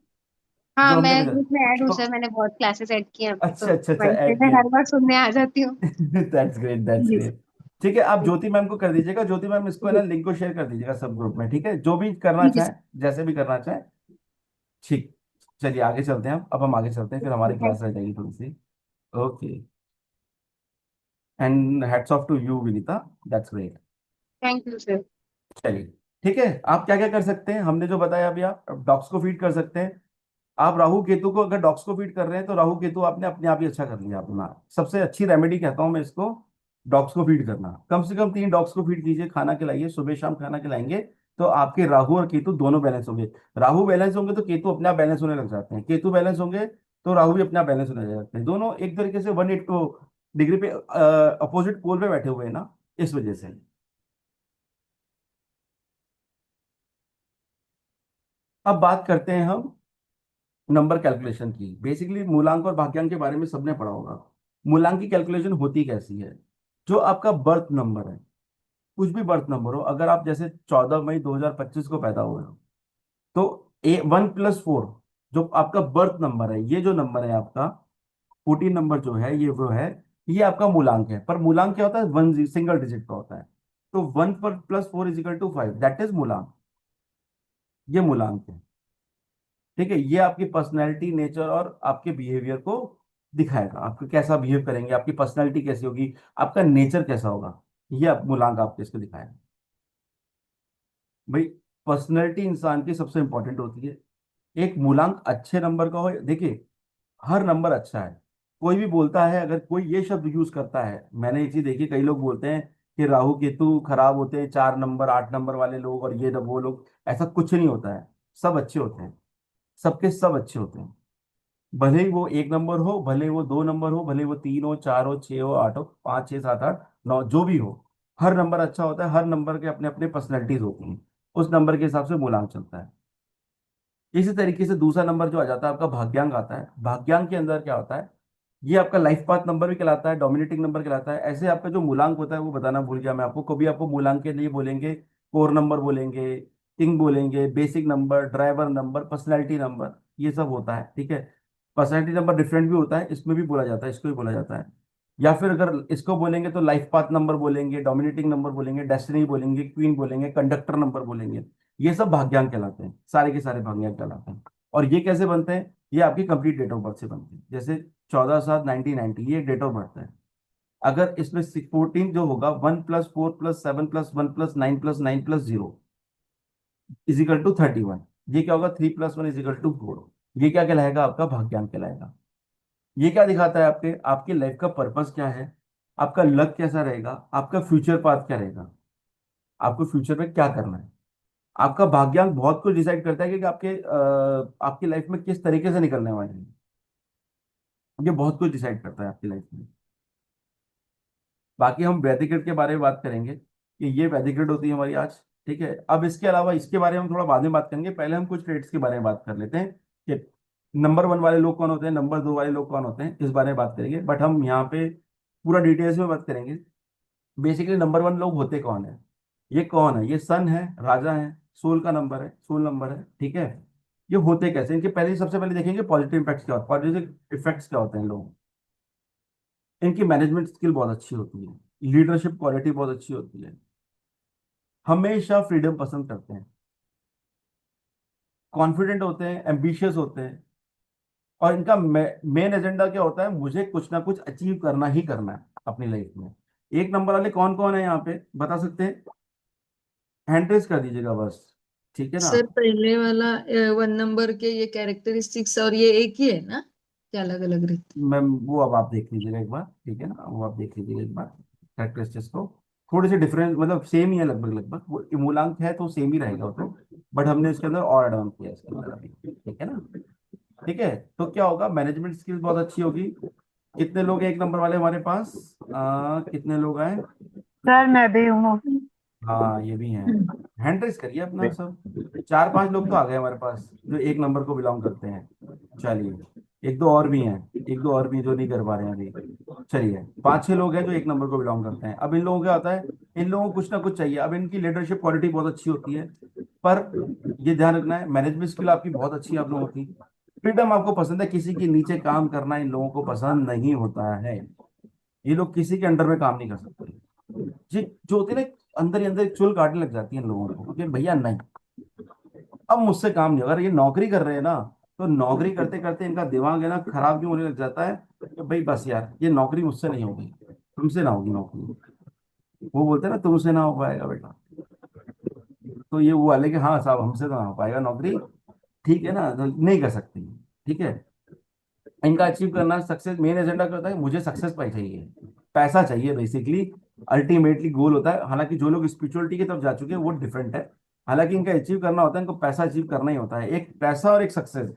हाँ जो हमने मैं भेजा? ग्रुप में ऐड हूँ तो सर, मैंने बहुत क्लासेस ऐड किए हैं अपनी, तो अच्छा अच्छा अच्छा, वहीं से ऐड मैं किया। हर बार सुनने आ जाती हूँ। दैट्स ग्रेट, दैट्स जी ग्रेट। ठीक है, आप ज्योति मैम को कर दीजिएगा, ज्योति मैम इसको है ना जी। लिंक को शेयर कर दीजिएगा सब ग्रुप में, ठीक है, जो भी करना ठीक है चाहें, सर। जैसे भी करना चाहें, ठीक। चलिए आगे चलते हैं, अब हम आगे चलते हैं, फिर हमारी थैंक क्लास रह जाएगी थोड़ी सी। Okay, and hats off to you Vinita, that's great. Thank you sir. चलिए, ठीक है, आप क्या क्या कर सकते हैं, हमने जो बताया अभी, आप डॉग्स को फीड कर सकते हैं। आप राहु केतु को, अगर डॉग्स को फीड कर रहे हैं तो राहु केतु आपने अपने आप ही अच्छा कर लिया अपना। सबसे अच्छी रेमेडी कहता हूं मैं इसको, डॉग्स को फीड करना, कम से कम 3 डॉग्स को फीड कीजिए, खाना खिलाइए, सुबह शाम खाना खिलाएंगे, तो आपके राहु और केतु दोनों बैलेंस होंगे। राहु बैलेंस होंगे तो केतु अपने आप बैलेंस होने लग जाते हैं, केतु बैलेंस होंगे तो राहु भी अपने आप बैलेंस होने लग जाते हैं, दोनों एक तरीके से 180 डिग्री पे, अपोजिट पोल पे बैठे हुए हैं ना, इस वजह से। अब बात करते हैं हम नंबर कैलकुलेशन की। बेसिकली मूलांक और भाग्यांक के बारे में सबने पढ़ा होगा। मूलांक की कैलकुलेशन होती कैसी है, जो आपका बर्थ नंबर है, कुछ भी बर्थ नंबर हो, अगर आप जैसे 14 मई 2025 को पैदा हुए हो, तो 1+4 जो आपका बर्थ नंबर है, ये जो नंबर है आपका 14 नंबर जो है, ये वो है, ये आपका मूलांक है। पर मूलांक क्या होता है, 1 सिंगल डिजिट का होता है। तो 1+4 = 5, दैट इज मूलांक, ये मूलांक है, ठीक है। ये आपकी पर्सनैलिटी, नेचर और आपके बिहेवियर को दिखाएगा, आपको कैसा बिहेव करेंगे, आपकी पर्सनैलिटी कैसी होगी, आपका नेचर कैसा होगा, ये मूलांक आपको इसको दिखाएगा। भाई, पर्सनैलिटी इंसान की सबसे इंपॉर्टेंट होती है। एक मूलांक अच्छे नंबर का हो, देखिए हर नंबर अच्छा है। कोई भी बोलता है, अगर कोई ये शब्द यूज करता है, मैंने एक चीज देखी, कई लोग बोलते हैं कि राहु केतु खराब होते हैं, 4 नंबर 8 नंबर वाले लोग, और ये वो लोग, ऐसा कुछ नहीं होता है, सब अच्छे होते हैं, सबके सब अच्छे होते हैं। भले ही वो 1 नंबर हो, भले ही वो 2 नंबर हो, भले ही वो 3 हो 4 हो 6 हो 8 हो 5 6 7 8 9, जो भी हो, हर नंबर अच्छा होता है, हर नंबर के अपने अपने पर्सनैलिटीज होती हैं, उस नंबर के हिसाब से मूलांक चलता है। इसी तरीके से दूसरा नंबर जो आ जाता है आपका भाग्यांक आता है। भाग्यांक के अंदर क्या होता है, ये आपका लाइफ पाथ नंबर भी कहलाता है, डोमिनेटिंग नंबर कहलाता है। ऐसे आपका जो मूलांक होता है वो बताना भूल गया मैं आपको, कभी आपको मूलांक के लिए बोलेंगे कोर नंबर बोलेंगे, किंग बोलेंगे, basic number, driver number, personality number, ये सब होता है। ठीक है, पर्सनैलिटी नंबर डिफरेंट भी होता है, इसमें भी बोला जाता है, इसको भी बोला जाता है। या फिर अगर इसको बोलेंगे तो लाइफ पाथ नंबर बोलेंगे, डोमिनेटिंग नंबर बोलेंगे, डेस्टिनी बोलेंगे, क्वीन बोलेंगे, कंडक्टर नंबर बोलेंगे। ये सब भाग्यांक कहलाते हैं, सारे के सारे भाग्यांक कहलाते हैं। और ये कैसे बनते हैं? ये आपकी कंप्लीट डेट ऑफ बर्थ से बनते हैं। जैसे 14/7/1990 ये डेट ऑफ बर्थ है। अगर इसमें 14 जो होगा, 1+4+7+1+9+9+0 =31। ये क्या होगा? 3+1 =4। ये क्या कहलाएगा? आपका भाग्यांक कहलाएगा। ये क्या दिखाता है? आपके आपकी लाइफ का पर्पस क्या है, आपका लक कैसा रहेगा, आपका फ्यूचर पाथ क्या रहेगा, आपको फ्यूचर में क्या करना है। आपका भाग्यांक बहुत कुछ डिसाइड करता है कि आपकी लाइफ में किस तरीके से निकलने वाले हैं। ये बहुत कुछ डिसाइड करता है आपकी लाइफ में। बाकी हम वैदिक गणित के बारे में बात करेंगे कि ये वैदिक गणित होती है हमारी आज। ठीक है, अब इसके अलावा इसके बारे में हम थोड़ा बाद में बात करेंगे, पहले हम कुछ ट्रेड्स के बारे में बात कर लेते हैं कि नंबर 1 वाले लोग कौन होते हैं, नंबर 2 वाले लोग कौन होते हैं, इस बारे में बात करेंगे। बट हम यहाँ पे पूरा डिटेल्स में बात करेंगे। बेसिकली नंबर 1 लोग होते कौन है? ये कौन है? ये सन है, राजा है, सोल का नंबर है, सोल नंबर है। ठीक है, ये होते कैसे? इनके पहले सबसे पहले देखेंगे पॉजिटिव इम्पैक्ट्स क्या होते हैं, पॉजिटिव इफेक्ट्स क्या होते हैं इन लोगों। इनकी मैनेजमेंट स्किल बहुत अच्छी होती है, लीडरशिप क्वालिटी बहुत अच्छी होती है, हमेशा फ्रीडम पसंद करते हैं, कॉन्फिडेंट होते हैं, एम्बिशियस होते हैं। और इनका मेन एजेंडा क्या होता है? मुझे कुछ ना कुछ अचीव करना ही करना है अपनी लाइफ में। एक नंबर वाले कौन कौन है यहाँ पे बता सकते हैं? हैंड रेज कर दीजिएगा बस। ठीक है ना? सर पहले वाला 1 नंबर के ये कैरेक्टरिस्टिक्स और ये एक ही है ना, क्या अलग अलग रहते? मैम वो अब आप देख लीजिएगा एक बार। ठीक है ना, वो आप देख लीजिएगा एक बार कैरेक्टरिस्टिक्स को। थोड़े से डिफरेंस मतलब सेम ही है, लगभग लगभग वो मूलांक है तो सेम ही रहेगा वो तो, बट हमने इसके अंदर और एड ऑन किया इसके अंदर अभी। ठीक है ना? ठीक है, तो क्या होगा? मैनेजमेंट स्किल्स बहुत अच्छी होगी। कितने लोग हैं एक नंबर वाले हमारे पास? कितने लोग आए? सर मैं भी हूँ। हाँ ये भी हैं। हैंड रेस करिए अपना सब। 4-5 लोग तो आ गए हमारे पास जो एक नंबर को बिलोंग करते हैं। चलिए, एक दो और भी हैं, एक दो और भी जो नहीं कर पा रहे हैं अभी। चलिए, 5-6 लोग हैं जो एक नंबर को बिलोंग करते हैं। अब इन लोगों को क्या होता है? इन लोगों को कुछ ना कुछ चाहिए। अब इनकी लीडरशिप क्वालिटी बहुत अच्छी होती है, पर ये ध्यान रखना है मैनेजमेंट स्किल आपकी बहुत अच्छी है आप लोगों की। फ्रीडम आपको पसंद है, किसी के नीचे काम करना इन लोगों को पसंद नहीं होता है। ये लोग किसी के अंडर में काम नहीं कर सकते। जी, जो होती है ना, अंदर ही अंदर एक चुल काटने लग जाती है इन लोगों को कि भैया नहीं, अब मुझसे काम नहीं। अगर ये नौकरी कर रहे हैं ना, तो नौकरी करते करते इनका दिमाग है ना खराब क्यों होने लग जाता है कि भाई बस यार ये नौकरी मुझसे नहीं होगी, तुमसे ना होगी नौकरी। वो बोलते हैं ना तुमसे ना हो पाएगा बेटा, तो ये वो वाले कि हाँ साहब हमसे तो ना हो पाएगा नौकरी। ठीक है ना, तो नहीं कर सकते। ठीक है, इनका अचीव करना सक्सेस मेन एजेंडा क्या होता है? मुझे सक्सेस पाई चाहिए, पैसा चाहिए बेसिकली। अल्टीमेटली गोल होता है। हालांकि जो लोग स्पिरिचुअलिटी की तरफ जा चुके हैं वो डिफरेंट है। हालांकि इनका अचीव करना होता है, इनको पैसा अचीव करना ही होता है। एक पैसा और एक सक्सेस।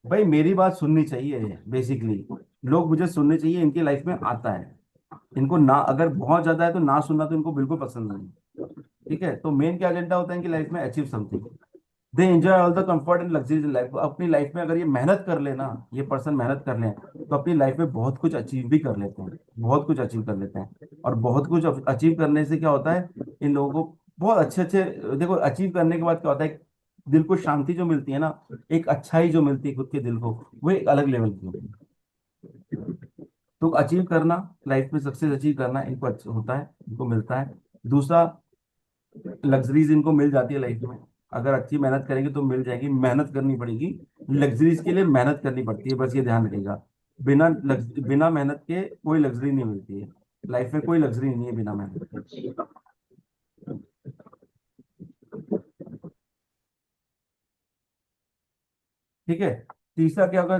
भाई मेरी बात सुननी चाहिए बेसिकली, लोग मुझे सुनने चाहिए, इनकी लाइफ में आता है। इनको ना अगर बहुत ज्यादा है तो ना सुनना तो इनको बिल्कुल पसंद नहीं। ठीक है, तो मेन क्या एजेंडा होता है इनकी लाइफ में? Achieve something. They enjoy all the comfort and luxuries in life. अपनी लाइफ में अगर ये मेहनत कर लेना, ये पर्सन मेहनत कर ले, तो अपनी लाइफ में बहुत कुछ अचीव भी कर लेते हैं, बहुत कुछ अचीव कर लेते हैं। और बहुत कुछ अचीव करने से क्या होता है? इन लोगों को बहुत अच्छे अच्छे, देखो अचीव करने के बाद क्या होता है? दिल को शांति जो मिलती है ना, एक अच्छाई जो मिलती है खुद के दिल को, वो एक अलग लेवल की होती है। तो अचीव करना, लाइफ में सक्सेस अचीव करना इनको होता है, इनको मिलता है। दूसरा, लग्जरीज इनको मिल जाती है लाइफ में। अगर अच्छी मेहनत करेंगे तो मिल जाएगी, मेहनत करनी पड़ेगी। लग्जरीज के लिए मेहनत करनी पड़ती है, बस ये ध्यान रखिएगा। बिना मेहनत के कोई लग्जरी नहीं मिलती है लाइफ में, कोई लग्जरी नहीं है बिना मेहनत के। ठीक है, तीसरा क्या होगा?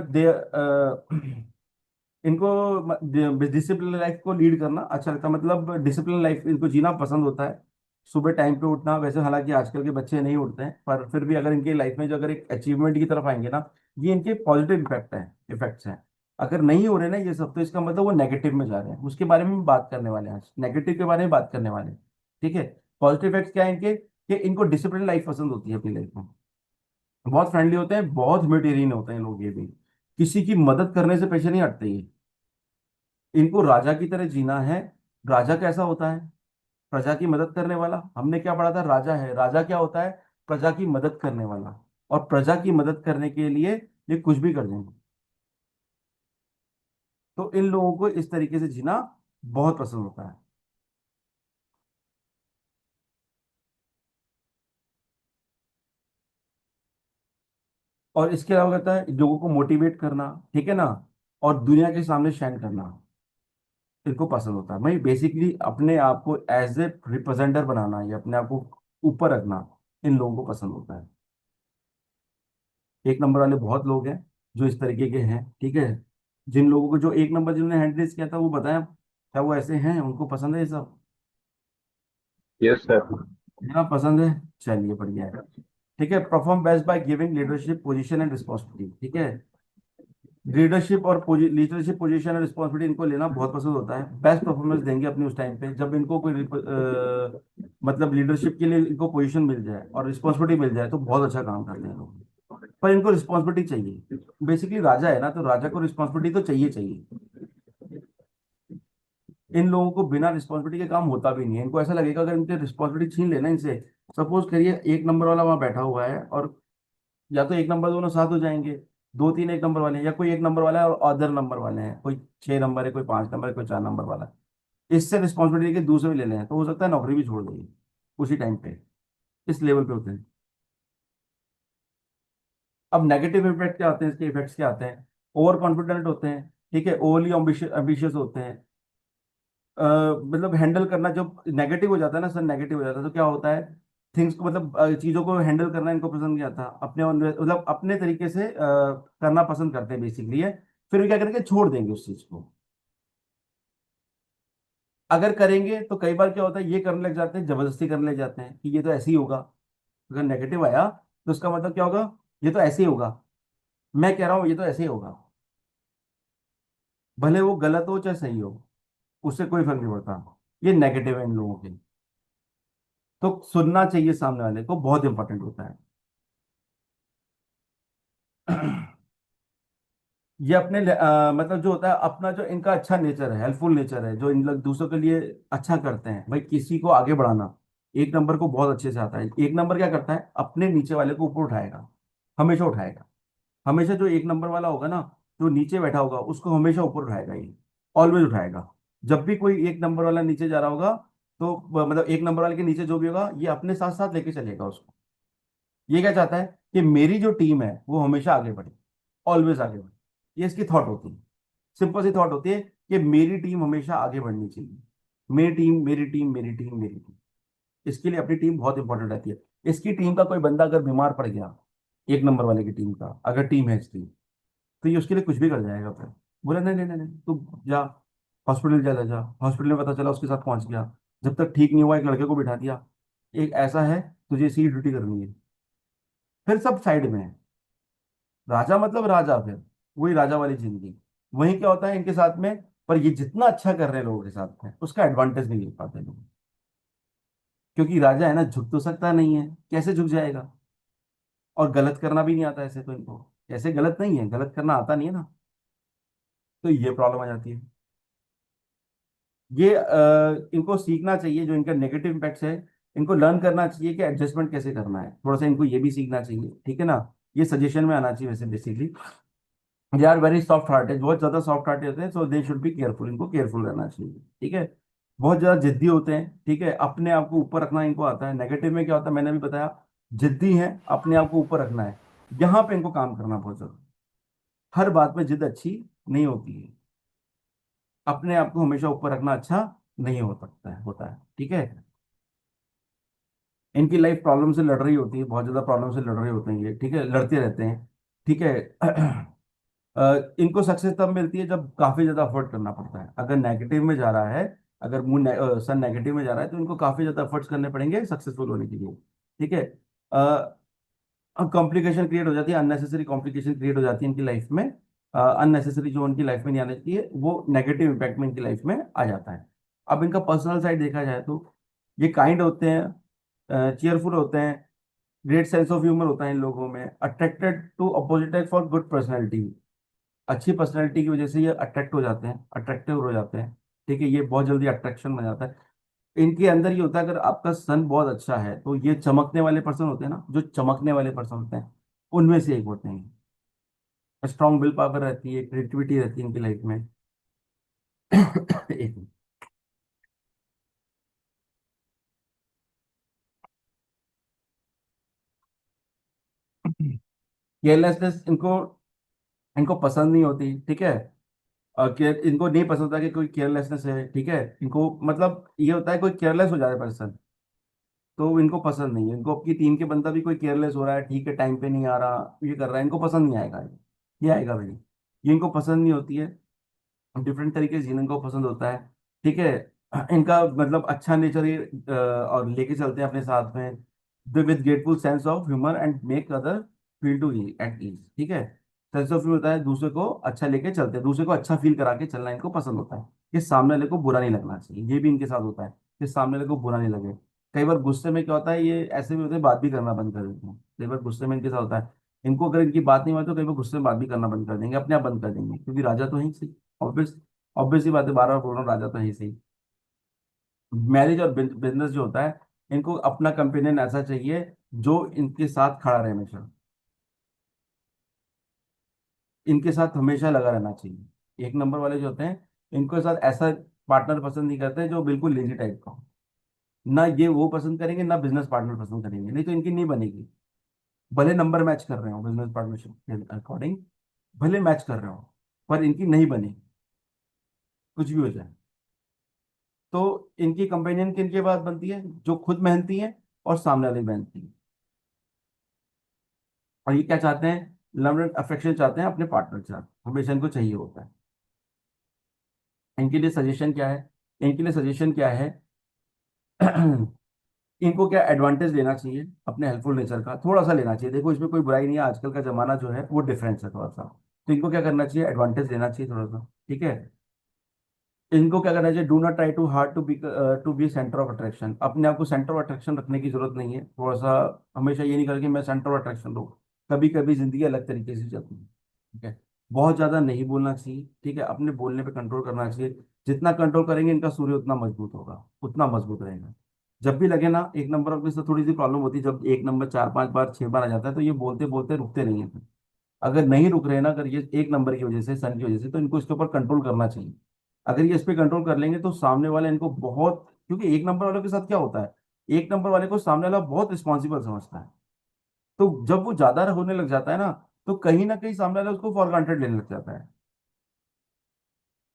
इनको डिसिप्लिन लाइफ को लीड करना अच्छा लगता है, मतलब डिसिप्लिन लाइफ इनको जीना पसंद होता है। सुबह टाइम पे उठना, वैसे हालांकि आजकल के बच्चे नहीं उठते हैं, पर फिर भी अगर इनकी लाइफ में जो अगर एक अचीवमेंट की तरफ आएंगे ना, ये इनके पॉजिटिव इफेक्ट्स हैं। अगर नहीं हो रहे ना ये सब, तो इसका मतलब वो नेगेटिव में जा रहे हैं। उसके बारे में भी बात करने वाले हैं आज, नेगेटिव के बारे में बात करने वाले हैं। ठीक है, पॉजिटिव इफेक्ट्स क्या है इनके? कि इनको डिसिप्लिन लाइफ पसंद होती है अपनी लाइफ में, बहुत फ्रेंडली होते हैं, बहुत ह्यूमैनिटेरियन होते हैं लोग। ये भी किसी की मदद करने से पीछे नहीं हटते ये। इनको राजा की तरह जीना है। राजा कैसा होता है? प्रजा की मदद करने वाला। हमने क्या पढ़ा था? राजा है, राजा क्या होता है? प्रजा की मदद करने वाला। और प्रजा की मदद करने के लिए ये कुछ भी कर देंगे। तो इन लोगों को इस तरीके से जीना बहुत पसंद होता है। और इसके अलावा कहता है लोगों को मोटिवेट करना, ठीक है ना, और दुनिया के सामने शाइन करना इनको पसंद होता है। भाई बेसिकली अपने आप को एज ए रिप्रेजेंटर बनाना या अपने आप को ऊपर रखना इन लोगों को पसंद होता है। एक नंबर वाले बहुत लोग हैं जो इस तरीके के हैं, ठीक है। जिन लोगों को जो एक नंबर जिन्होंने हैंड किया था वो बताया क्या वो ऐसे हैं, उनको पसंद है ये सब? Yes sir. हाँ पसंद है, चलिए बढ़िया है। ठीक है, perform best by giving leadership position and responsibility, ठीक है। लीडरशिप और लीडरशिप पोजीशन और रिस्पॉन्सिबिलिटी इनको लेना बहुत पसंद होता है। बेस्ट परफॉर्मेंस देंगे अपनी उस टाइम पे जब इनको कोई मतलब लीडरशिप के लिए इनको पोजीशन मिल जाए और रिस्पॉन्सिबिलिटी मिल जाए तो बहुत अच्छा काम करते हैं लोग। पर इनको रिस्पॉन्सिबिलिटी चाहिए। बेसिकली राजा है ना, तो राजा को रिस्पॉन्सिबिलिटी तो चाहिए चाहिए। इन लोगों को बिना रिस्पॉन्सिबिलिटी के काम होता भी नहीं है। इनको ऐसा लगेगा अगर इनके रिस्पॉन्सिबिलिटी छीन लेना इनसे, सपोज करिए एक नंबर वाला वहां बैठा हुआ है और या तो एक नंबर दोनों साथ हो जाएंगे, दो तीन एक नंबर वाले हैं, या कोई एक नंबर वाला है और अदर नंबर वाले हैं, कोई 6 नंबर है, कोई 5 नंबर है, कोई 4 नंबर वाला है। इससे रिस्पॉन्सिबिलिटी के दूसरे भी ले लें तो हो सकता है नौकरी भी छोड़ देंगे उसी टाइम पे। इस लेवल पे होते हैं। अब नेगेटिव इफेक्ट क्या आते हैं, इसके इफेक्ट्स क्या आते हैं? ओवर कॉन्फिडेंट होते हैं, ठीक है, ओवरली एम्बिशियस होते हैं। मतलब हैंडल करना जब नेगेटिव हो जाता है ना सर, नेगेटिव हो जाता है तो क्या होता है, थिंग्स को मतलब चीजों को हैंडल करना इनको पसंद नहीं आता। अपने मतलब अपने तरीके से करना पसंद करते हैं बेसिकली है। फिर भी क्या करेंगे, छोड़ देंगे उस चीज को। अगर करेंगे तो कई बार क्या होता है, ये करने लग जाते हैं, जबरदस्ती करने लग जाते हैं कि ये तो ऐसे ही होगा। अगर नेगेटिव आया तो उसका मतलब क्या होगा, ये तो ऐसे ही होगा, मैं कह रहा हूँ ये तो ऐसे ही होगा। भले वो गलत हो चाहे सही हो, उससे कोई फर्क नहीं पड़ता। ये नेगेटिव है इन लोगों के। तो सुनना चाहिए सामने वाले को, बहुत इंपॉर्टेंट होता है। ये अपने मतलब जो होता है अपना जो इनका अच्छा नेचर है, हेल्पफुल नेचर है, जो इन लोग दूसरों के लिए अच्छा करते हैं, भाई किसी को आगे बढ़ाना एक नंबर को बहुत अच्छे से आता है। एक नंबर क्या करता है, अपने नीचे वाले को ऊपर उठाएगा, हमेशा उठाएगा। हमेशा जो एक नंबर वाला होगा ना, जो नीचे बैठा होगा उसको हमेशा ऊपर उठाएगा ये, ऑलवेज उठाएगा। जब भी कोई एक नंबर वाला नीचे जा रहा होगा तो मतलब एक नंबर वाले के नीचे जो भी होगा ये अपने साथ साथ लेके चलेगा उसको। ये क्या चाहता है कि मेरी जो टीम है वो हमेशा आगे बढ़े, ऑलवेज आगे बढ़े। ये इसकी थॉट होती है, सिंपल सी थॉट होती है कि मेरी टीम हमेशा आगे बढ़नी चाहिए। मेरी टीम मेरी टीम मेरी टीम मेरी टीम। इसके लिए अपनी टीम बहुत इंपॉर्टेंट रहती है। इसकी टीम का कोई बंदा अगर बीमार पड़ गया, एक नंबर वाले की टीम का अगर टीम है इसकी, तो ये उसके लिए कुछ भी कर जाएगा। फिर बोला नहीं नहीं नहीं नहीं, तू जा हॉस्पिटल, चला जा। हॉस्पिटल में पता चला उसके साथ पहुंच गया, जब तक ठीक नहीं हुआ एक लड़के को बिठा दिया, एक ऐसा है, तुझे इसी की ड्यूटी करनी है। फिर सब साइड में है। राजा मतलब राजा, फिर वही राजा वाली जिंदगी। वही क्या होता है इनके साथ में, पर ये जितना अच्छा कर रहे हैं लोगों के साथ में उसका एडवांटेज नहीं ले पाते लोग। क्योंकि राजा है ना, झुक तो सकता नहीं है, कैसे झुक जाएगा? और गलत करना भी नहीं आता ऐसे तो इनको, ऐसे गलत नहीं है, गलत करना आता नहीं है ना, तो ये प्रॉब्लम आ जाती है। ये इनको सीखना चाहिए, जो इनका नेगेटिव इम्पैक्ट्स है इनको लर्न करना चाहिए कि एडजस्टमेंट कैसे करना है, थोड़ा सा इनको ये भी सीखना चाहिए, ठीक है ना। ये सजेशन में आना चाहिए वैसे basically. They are very soft hearted, बहुत ज्यादा सॉफ्ट हार्टेड होते हैं, so they should be careful, इनको केयरफुल रहना चाहिए, ठीक है। बहुत ज्यादा जिद्दी होते हैं, ठीक है, अपने आप को ऊपर रखना इनको आता है। नेगेटिव में क्या होता है मैंने भी बताया, जिद्दी है, अपने आप को ऊपर रखना है। यहाँ पे इनको काम करना बहुत जरूरी। हर बात में जिद अच्छी नहीं होती है, अपने आप को हमेशा ऊपर रखना अच्छा नहीं हो सकता है, होता है, ठीक है। इनकी लाइफ प्रॉब्लम से लड़ रही होती है, बहुत ज्यादा प्रॉब्लम से लड़ रहे होते हैं ये, ठीक है, लड़ते रहते हैं, ठीक है। इनको सक्सेस तब मिलती है जब काफी ज्यादा एफर्ट करना पड़ता है। अगर नेगेटिव में जा रहा है, अगर सन नेगेटिव में जा रहा है तो इनको काफी ज्यादा एफर्ट्स करने पड़ेंगे सक्सेसफुल होने के लिए, ठीक है। कॉम्प्लिकेशन क्रिएट हो जाती है, अननेसेसरी कॉम्प्लिकेशन क्रिएट हो जाती है इनकी लाइफ में। अननेसेसरी जो उनकी लाइफ में नहीं आना चाहिए वो नेगेटिव इम्पैक्ट में इनकी लाइफ में आ जाता है। अब इनका पर्सनल साइड देखा जाए तो ये काइंड होते हैं, चीयरफुल होते हैं, ग्रेट सेंस ऑफ ह्यूमर होता है इन लोगों में, attracted to opposite for good personality, अच्छी पर्सनैलिटी की वजह से ये अट्रैक्ट हो जाते हैं, अट्रैक्टिव हो जाते हैं। ठीक है, ये बहुत जल्दी अट्रैक्शन बन जाता है इनके अंदर। ये होता है अगर आपका सन बहुत अच्छा है तो ये चमकने वाले पर्सन होते हैं ना, जो चमकने वाले पर्सन होते हैं उनमें से एक होते हैं। स्ट्रांग विल पावर रहती है, क्रिएटिविटी रहती है इनकी लाइफ में। एक केयरलेसनेस इनको इनको पसंद नहीं होती। ठीक है, केयर इनको नहीं पसंद होता कि कोई केयरलेसनेस है। ठीक है, इनको मतलब ये होता है कोई केयरलेस हो जाए पर्सन तो इनको पसंद नहीं है। इनको आपकी टीम के बंदा भी कोई केयरलेस हो रहा है, ठीक है, टाइम पे नहीं आ रहा, ये कर रहा है, इनको पसंद नहीं आएगा ये आएगा भाई, ये इनको पसंद नहीं होती है। डिफरेंट तरीके से जीने को पसंद होता है। ठीक है, इनका मतलब अच्छा नेचर ये और लेके चलते हैं अपने साथ में। The with grateful sense of humour and make other feel to at ease. ठीक है, सेंस ऑफ ह्यूमर होता है दूसरे को अच्छा लेके चलते हैं, दूसरे को अच्छा फील करा के चलना इनको पसंद होता है। कि सामने वाले को बुरा नहीं लगना चाहिए, ये भी इनके साथ होता है कि सामने वाले को बुरा नहीं लगे। कई बार गुस्से में क्या होता है, ये ऐसे भी होते हैं बात भी करना बंद कर देते हैं। कई बार गुस्से में इनके साथ होता है, इनको अगर इनकी बात नहीं माने तो कई बार गुस्से में बात भी करना बंद कर देंगे, अपने आप बंद कर देंगे, क्योंकि राजा तो है ही। ऑब्वियस ऑब्वियस ही बात है, बार बार बोल रहा हूँ, राजा तो है ही सही। मैरिज और बिजनेस जो होता है, इनको अपना कंपेनियन ऐसा चाहिए जो इनके साथ खड़ा रहे हमेशा, इनके साथ हमेशा लगा रहना चाहिए। एक नंबर वाले जो होते हैं इनके साथ ऐसा पार्टनर पसंद नहीं करते जो बिल्कुल लेजी टाइप का हो। ना ये वो पसंद करेंगे, ना बिजनेस पार्टनर पसंद करेंगे, नहीं तो इनकी नहीं बनेगी। भले नंबर मैच कर रहे हो बिजनेस पार्टनरशिप के अकॉर्डिंग, भले मैच कर रहे हो, पर इनकी नहीं बनेगी, कुछ भी हो जाए। तो इनकी कंपेनियन किनके बाद बनती है, जो खुद मेहनती है और सामने वाले मेहनती है। और ये क्या चाहते हैं, लव एंड अफेक्शन चाहते हैं अपने पार्टनर के साथ, हमेशा इनको चाहिए होता है। इनके लिए सजेशन क्या है, इनके लिए सजेशन क्या है, इनको क्या एडवांटेज लेना चाहिए अपने हेल्पफुल नेचर का, थोड़ा सा लेना चाहिए। देखो इसमें कोई बुराई नहीं है, आजकल का जमाना जो है वो डिफरेंस है थोड़ा सा। तो इनको क्या करना चाहिए, एडवांटेज लेना चाहिए थोड़ा सा। ठीक है, इनको क्या करना चाहिए, do not try too hard to be centre of attraction. अपने आप को सेंटर ऑफ अट्रैक्शन रखने की जरूरत नहीं है। थोड़ा सा हमेशा ये नहीं करके मैं सेंटर ऑफ अट्रैक्शन रहूँ। कभी कभी जिंदगी अलग तरीके से चलती है। ठीक है, बहुत ज्यादा नहीं बोलना चाहिए। ठीक है, अपने बोलने पे कंट्रोल करना चाहिए। जितना कंट्रोल करेंगे इनका सूर्य उतना मजबूत होगा, उतना मजबूत रहेगा। जब भी लगे ना एक नंबर ऑफ से थोड़ी सी प्रॉब्लम होती है, जब एक नंबर 4 5 बार 6 बार आ जाता है तो ये बोलते बोलते रुकते नहीं है। अगर नहीं रुक रहे ना, अगर ये एक नंबर की वजह से, सन की वजह से, तो इनको इसके ऊपर कंट्रोल करना चाहिए। अगर ये इस पे कंट्रोल कर लेंगे तो सामने वाले इनको बहुत, क्योंकि एक नंबर वालों के साथ क्या होता है, एक नंबर वाले को सामने वाला बहुत रिस्पॉन्सिबल समझता है। तो जब वो ज्यादा होने लग जाता है ना, तो कहीं ना कहीं सामने वाला उसको फॉर ग्रांटेड लेने लग जाता है।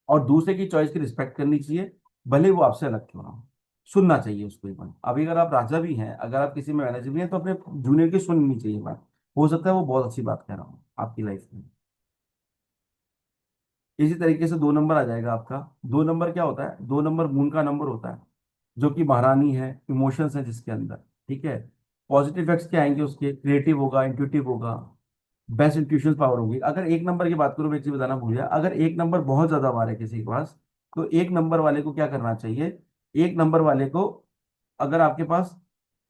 और दूसरे की चॉइस की रिस्पेक्ट करनी चाहिए, भले वो आपसे अलग क्यों ना हो। सुनना चाहिए उसको एक बार। अभी अगर आप राजा भी हैं, अगर आप किसी में मैनेजर भी हैं, तो अपने जूनियर की सुननी चाहिए बात। हो सकता है वो बहुत अच्छी बात कह रहा हूँ आपकी लाइफ में। इसी तरीके से 2 नंबर आ जाएगा आपका। 2 नंबर क्या होता है, 2 नंबर मून का नंबर होता है, जो कि महारानी है, इमोशंस है जिसके अंदर। ठीक है, पॉजिटिव इफेक्ट्स क्या आएंगे उसके, क्रिएटिव होगा, इंट्यूटिव होगा, बेस्ट इंट्यूशन पावर होगी। अगर एक नंबर की बात करूं, मैं एक चीज बताना भूल गया, अगर एक नंबर बहुत ज्यादा बार है किसी के पास, तो एक नंबर वाले को क्या करना चाहिए, एक नंबर वाले को, अगर आपके पास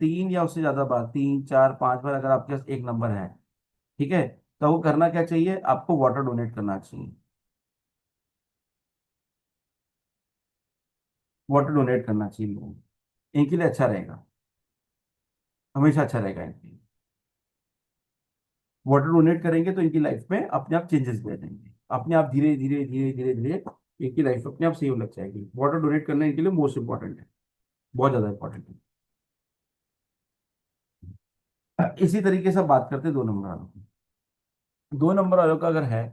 3 या उससे ज्यादा बार, 3 4 5 बार अगर आपके पास एक नंबर है, ठीक है, तो वो करना क्या चाहिए, आपको वाटर डोनेट करना चाहिए। वाटर डोनेट करना चाहिए लोगों को। इनके लिए अच्छा रहेगा, हमेशा अच्छा रहेगा इनके लिए। वाटर डोनेट करेंगे तो इनकी लाइफ में अपने आप चेंजेस भी आ जाएंगे, अपने आप धीरे धीरे धीरे धीरे धीरे इनकी लाइफ अपने आप सही होने लग जाएगी। वाटर डोनेट करना इनके लिए मोस्ट इंपॉर्टेंट है, बहुत ज्यादा इंपॉर्टेंट है। इसी तरीके से बात करते हैं 2 नंबर वालों की। 2 नंबर वालों का अगर है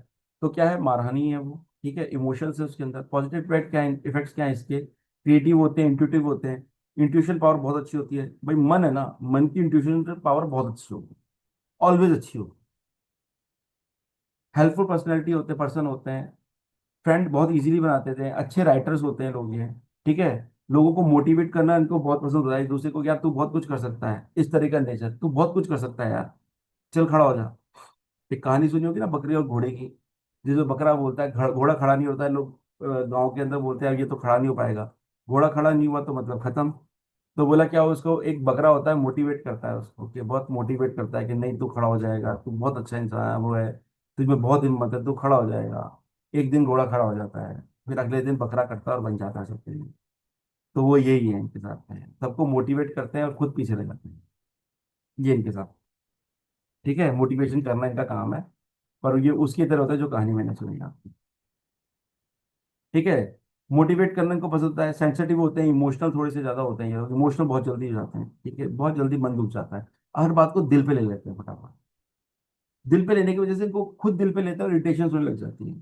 तो क्या है, मारहानी है वो। ठीक है, इमोशंस है उसके अंदर, पॉजिटिव इफेक्ट क्या है, इफेक्ट्स क्या है इसके, क्रिएटिव होते हैं, इंट्यूटिव होते हैं। इंट्यूशन पावर बहुत अच्छी होती है भाई, मन है ना, मन की इंट्यूशन पावर बहुत अच्छी होगी, ऑलवेज अच्छी होगी। हेल्पफुल पर्सनैलिटी होते पर्सन होते हैं, फ्रेंड बहुत इजीली बनाते थे, अच्छे राइटर्स होते हैं लोग ये। ठीक है, लोगों को मोटिवेट करना इनको बहुत पसंद होता है, एक दूसरे को, यार तू बहुत कुछ कर सकता है, इस तरह का नेचर, तू बहुत कुछ कर सकता है यार, चल खड़ा हो जा। एक कहानी सुनी होगी ना बकरी और घोड़े की, जिसमें बकरा बोलता है घोड़ा खड़ा नहीं होता है, लोग गांव के अंदर बोलते हैं ये तो खड़ा नहीं हो पाएगा। घोड़ा खड़ा नहीं हुआ तो मतलब खत्म। तो बोला क्या, उसको एक बकरा होता है मोटिवेट करता है उसको, कि बहुत मोटिवेट करता है कि नहीं तू खड़ा हो जाएगा, तू बहुत अच्छा इंसान है, वो है, तुझमें बहुत हिम्मत है, तू खड़ा हो जाएगा। एक दिन घोड़ा खड़ा हो जाता है, फिर अगले दिन बकरा कटता है और बन जाता है सबके लिए। तो वो यही है इनके साथ में, सबको मोटिवेट करते हैं और खुद पीछे रह जाते हैं। ये इनके साथ, ठीक है, मोटिवेशन करना इनका काम है। पर ये उसकी तरह होता है जो कहानी मैंने सुनी आपकी, ठीक है। मोटिवेट करना इनको पसंद होता है, सेंसिटिव होते हैं, इमोशनल थोड़े से ज्यादा होते हैं, ये इमोशनल बहुत जल्दी हो जाते हैं, ठीक है, बहुत जल्दी मन दुख जाता है। हर बात को दिल पे ले लेते हैं फटाफट। दिल पे लेने की वजह से इनको खुद दिल पे लेते हैं और इरिटेशन होने लग जाती है।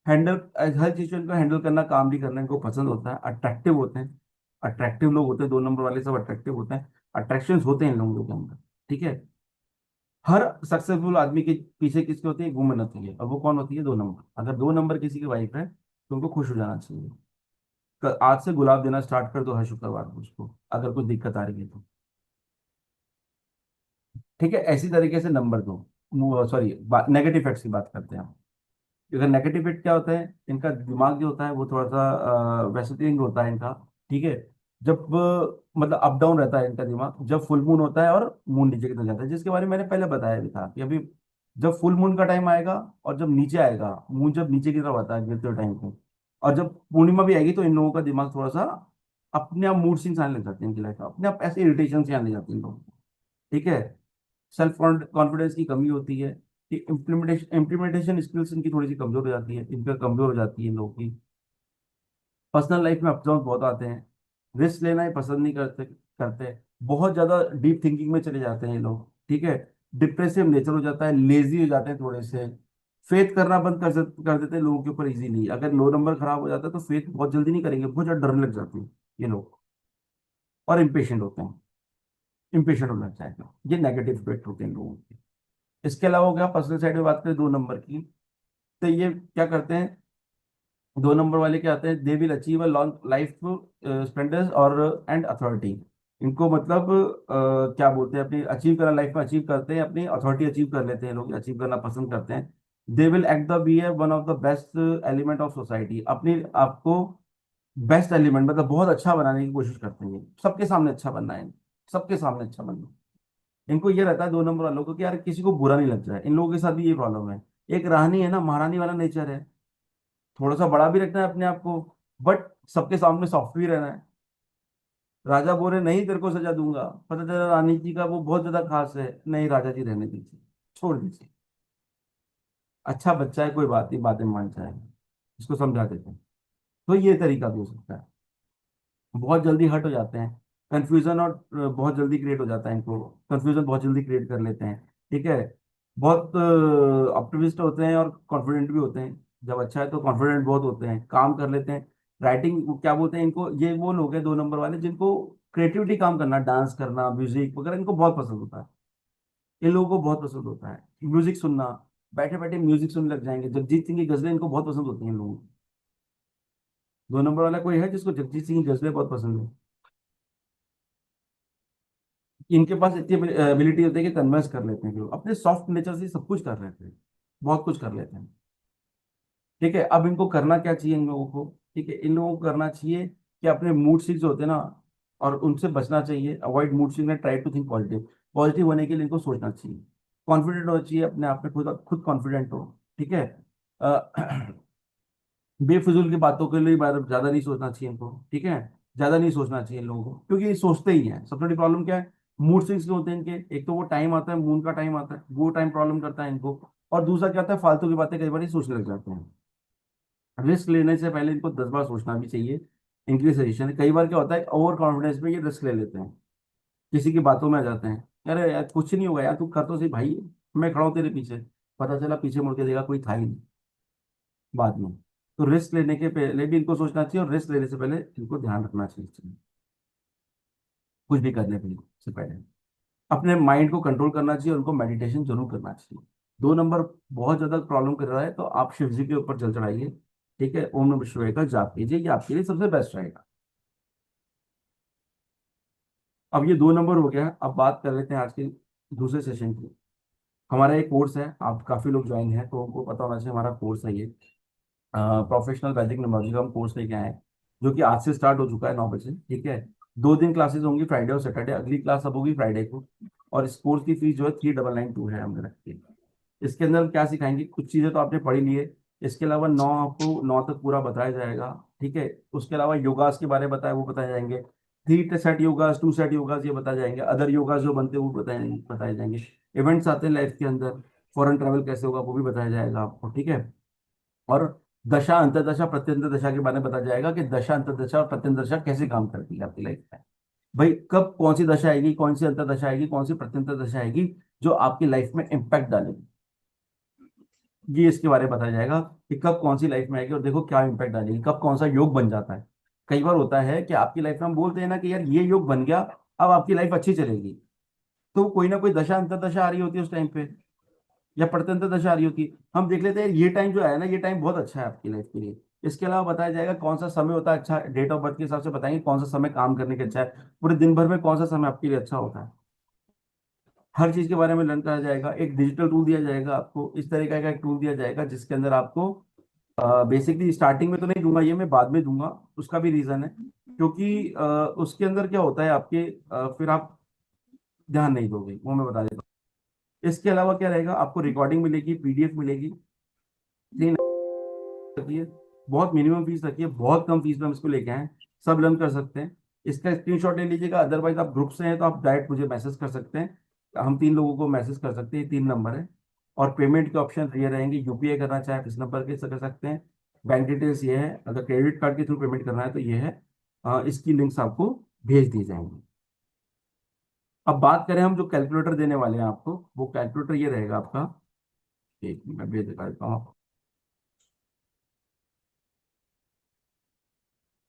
हैंडल, हर चीज को इनको हैंडल करना, काम भी करना इनको पसंद होता है। अट्रैक्टिव होते हैं, अट्रैक्टिव लोग होते हैं, 2 नंबर वाले सब अट्रैक्टिव होते हैं। अट्रैक्शन होते हैं इन लोगों के अंदर, ठीक है। हर सक्सेसफुल आदमी के पीछे किसकी होती है, एक वुमन होती है, और वो कौन होती है, 2 नंबर। अगर 2 नंबर किसी की वाइफ है तो उनको खुश हो जाना चाहिए। आज से गुलाब देना स्टार्ट कर दो हर शुक्रवार को उसको, अगर कुछ दिक्कत आ रही है तो, ठीक है। ऐसी तरीके से नंबर 2, सॉरी, नेगेटिव फैक्ट्स की बात करते हैं हम। अगर नेगेटिव फैक्ट क्या होता है, इनका दिमाग जो होता है वो थोड़ा सा वैसे होता है इनका, ठीक है। जब मतलब अप डाउन रहता है इनका दिमाग, जब फुल मून होता है और मून नीचे की तरफ जाता है, जिसके बारे में मैंने पहले बताया भी था कि अभी जब फुल मून का टाइम आएगा और जब नीचे आएगा, मून जब नीचे की तरफ आता है गिरते हुए टाइम को, और जब पूर्णिमा भी आएगी, तो इन लोगों का दिमाग थोड़ा सा अपने आप मूड स्विंग्स आने लग जाते हैं इनकी लाइफ में, अपने आप ऐसे इरिटेशन से आने लग जाते हैं इन लोगों को, ठीक है। सेल्फ कॉन्फिडेंस की कमी होती है, कि इम्प्लीमेंटेशन स्किल्स इनकी थोड़ी सी कमजोर हो जाती है, इनका कमजोर हो जाती है इन लोगों की। पर्सनल लाइफ में अप डाउन बहुत आते हैं। रिस्क लेना ही पसंद नहीं करते। बहुत ज्यादा डीप थिंकिंग में चले जाते हैं ये लोग, ठीक है। डिप्रेसिव नेचर हो जाता है, लेजी हो जाते हैं थोड़े से। फेथ करना बंद कर देते हैं लोगों के ऊपर इजीली। अगर 9 नंबर खराब हो जाता है तो फेथ बहुत जल्दी नहीं करेंगे, बहुत ज्यादा डरने लग जाते हैं ये लोग। और इम्पेशेंट होते हैं, इम्पेशेंट होना चाहिए, ये नेगेटिव इफेक्ट होते हैं लोगों के। इसके अलावा हो गया पर्सनल साइड में बात करें 2 नंबर की, तो ये क्या करते हैं, 2 नंबर वाले क्या आते हैं, they will achieve a long life splendours और एंड अथॉरिटी। इनको मतलब क्या बोलते हैं, अपनी अचीव करना, लाइफ में अचीव करते हैं, अपनी अथॉरिटी अचीव कर लेते हैं लोग, अचीव करना पसंद करते हैं। They will act the be a one of the best element of society, अपने आप को बेस्ट एलिमेंट मतलब बहुत अच्छा बनाने की कोशिश करते हैं, सबके सामने अच्छा बनना है, सबके सामने अच्छा बनना। इनको ये रहता है 2 नंबर वालों को कि यार किसी को बुरा नहीं लग जाए। इन लोगों के साथ भी ये प्रॉब्लम है। एक रानी है ना, महारानी वाला नेचर है, थोड़ा सा बड़ा भी रखना है अपने आप को, बट सबके सामने सॉफ्ट भी रहना है। राजा बोले नहीं तेरे को सजा दूंगा, पता चला रानी जी का वो बहुत ज्यादा खास है, नहीं राजा जी रहने दीजिए, छोड़ दीजिए, अच्छा बच्चा है, कोई बात नहीं, बातें मान जाएगा, इसको समझा देते हैं। तो ये तरीका भी हो सकता है। बहुत जल्दी हर्ट हो जाते हैं, कंफ्यूजन और बहुत जल्दी क्रिएट हो जाता है इनको, कंफ्यूजन बहुत जल्दी क्रिएट कर लेते हैं, ठीक है। बहुत ऑप्टिमिस्ट होते हैं और कॉन्फिडेंट भी होते हैं, जब अच्छा है तो कॉन्फिडेंट बहुत होते हैं, काम कर लेते हैं। राइटिंग क्या बोलते हैं इनको, ये वो लोग हैं 2 नंबर वाले जिनको क्रिएटिविटी काम करना, डांस करना, म्यूजिक वगैरह इनको बहुत पसंद होता है। इन लोगों को बहुत पसंद होता है म्यूजिक सुनना, बैठे बैठे म्यूजिक सुनने लग जाएंगे। जगजीत सिंह की गजलें इनको बहुत पसंद होती हैं इन लोगों को। 2 नंबर वाला कोई है जिसको जगजीत सिंह की गजलें बहुत पसंद है? इनके पास इतनी एबिलिटी होती है कि कन्विंस कर लेते हैं कि लोग अपने सॉफ्ट नेचर से सब कुछ कर लेते हैं, बहुत कुछ कर लेते हैं, ठीक है। अब इनको करना क्या चाहिए इन लोगों को, ठीक है, इन लोगों को करना चाहिए कि अपने मूड स्विंग्स होते हैं ना, और उनसे बचना चाहिए, avoid mood swing and try to think positive. Positive होने के लिए इनको सोचना चाहिए, कॉन्फिडेंट होना चाहिए अपने आप में, खुद खुद कॉन्फिडेंट हो, ठीक है। अ, बेफिजूल की बातों के लिए ज्यादा नहीं सोचना चाहिए इनको, ठीक है। ज्यादा नहीं सोचना चाहिए इन लोगों को, क्योंकि ये सोचते ही हैं। सबसे बड़ी प्रॉब्लम क्या है, मूड स्विंग्स जो होते हैं इनके, एक तो वो टाइम आता है, मून का टाइम आता है, वो टाइम प्रॉब्लम करता है इनको। और दूसरा क्या होता है, फालतू की बातें कई बार ये सोचने लग जाते हैं। रिस्क लेने से पहले इनको 10 बार सोचना भी चाहिए, इनकी सजेशन है। कई बार क्या होता है, ओवर कॉन्फिडेंस में ये रिस्क ले लेते हैं, किसी की बातों में आ जाते हैं, अरे यार कुछ नहीं होगा यार, तू कर तो सही भाई, मैं खड़ा हूँ तेरे पीछे, पता चला पीछे मुड़ के देखा कोई था ही नहीं बाद में। तो रिस्क लेने के पहले भी इनको सोचना चाहिए, और रिस्क लेने से पहले इनको ध्यान रखना चाहिए, कुछ भी करने के लिए से पहले अपने माइंड को कंट्रोल करना चाहिए, उनको मेडिटेशन जरूर करना चाहिए। 2 नंबर बहुत ज्यादा प्रॉब्लम कर रहा है तो आप शिव जी के ऊपर जल चढ़ाइए, ठीक है, ओम नमः शिवाय का जाप कीजिए, ये आपके लिए सबसे बेस्ट रहेगा। अब ये 2 नंबर हो गया, अब बात कर लेते हैं आज के दूसरे सेशन की। हमारा एक कोर्स है, आप काफी लोग ज्वाइन हैं तो उनको पता होना चाहिए, हमारा कोर्स है ये प्रोफेशनल वैदिक न्यूमरोलॉजी का हम कोर्स लेके आए हैं, जो कि आज से स्टार्ट हो चुका है 9 बजे, ठीक है। 2 दिन क्लासेस होंगी, फ्राइडे और सैटरडे, अगली क्लास अब होगी फ्राइडे को। और इस कोर्स की फीस जो है 3992 है हमने रखी है, इसके अंदर हम क्या सिखाएंगे, कुछ चीजें तो आपने पढ़ी ली है, इसके अलावा 9 आपको 9 तक पूरा बताया जाएगा, ठीक है। उसके अलावा योगास के बारे में बताया वो बताए जाएंगे, 3 सेट योगास, 2 सेट योगास ये बताए जाएंगे, अदर योगास जो बनते हैं वो बताए जाएंगे। इवेंट्स आते हैं लाइफ के अंदर, फॉरेन ट्रैवल कैसे होगा वो भी बताया जाएगा आपको, ठीक है। और दशा अंतर्दशा प्रत्यंतर दशा के बारे में बताया जाएगा कि दशा अंतर्दशा और प्रत्यंतर दशा कैसे काम करती है आपकी लाइफ में। भाई कब कौन सी दशा आएगी, कौन सी अंतर्दशा आएगी, कौन सी प्रत्यंतर दशा आएगी जो आपकी लाइफ में इम्पैक्ट डालेगी, ये इसके बारे में बताया जाएगा कि कब कौन सी लाइफ में आएगी और देखो क्या इम्पैक्ट डालेगी, कब कौन सा योग बन जाता है। कई बार होता है कि आपकी लाइफ में हम बोलते हैं ना कि यार ये योग बन गया, अब आपकी लाइफ अच्छी चलेगी, तो कोई ना कोई दशा अंतर्दशा आ रही होती है उस टाइम पे, या प्रत्यंतर दशा आ रही होती है। हम देख लेते हैं ये टाइम जो है ना, ये टाइम बहुत अच्छा है आपकी लाइफ के लिए। इसके अलावा बताया जाएगा कौन सा समय होता है अच्छा, डेट ऑफ बर्थ के हिसाब से बताएंगे कौन सा समय काम करने के अच्छा है, पूरे दिन भर में कौन सा समय आपके लिए अच्छा होता है। हर चीज के बारे में लर्न करा जाएगा। एक डिजिटल टूल दिया जाएगा आपको, इस तरीके का एक टूल दिया जाएगा जिसके अंदर आपको बेसिकली स्टार्टिंग में तो नहीं दूंगा, ये मैं बाद में दूंगा। उसका भी रीजन है क्योंकि उसके अंदर क्या होता है आपके, फिर आप ध्यान नहीं दोगे, वो मैं बता देता हूँ। इसके अलावा क्या रहेगा, आपको रिकॉर्डिंग मिलेगी, पीडीएफ मिलेगी, 3 रखी है, बहुत मिनिमम फीस रखी है, बहुत कम फीस में हम इसको लेके आए, सब लर्न कर सकते हैं। इसका स्क्रीनशॉट ले लीजिएगा, अदरवाइज आप ग्रुप से हैं तो आप डायरेक्ट मुझे मैसेज कर सकते हैं, हम 3 लोगों को मैसेज कर सकते हैं, ये 3 नंबर है। और पेमेंट के ऑप्शन ये रहेंगे, यूपीआई करना चाहे इस नंबर के से कर सकते हैं, बैंक डिटेल्स ये है, अगर क्रेडिट कार्ड के थ्रू पेमेंट करना है तो ये है। इसकी लिंक्स आपको भेज दी जाएंगी। अब बात करें हम जो कैलकुलेटर देने वाले हैं आपको, वो कैलकुलेटर ये रहेगा आपका, एक मिनट मैं भेज देता हूँ।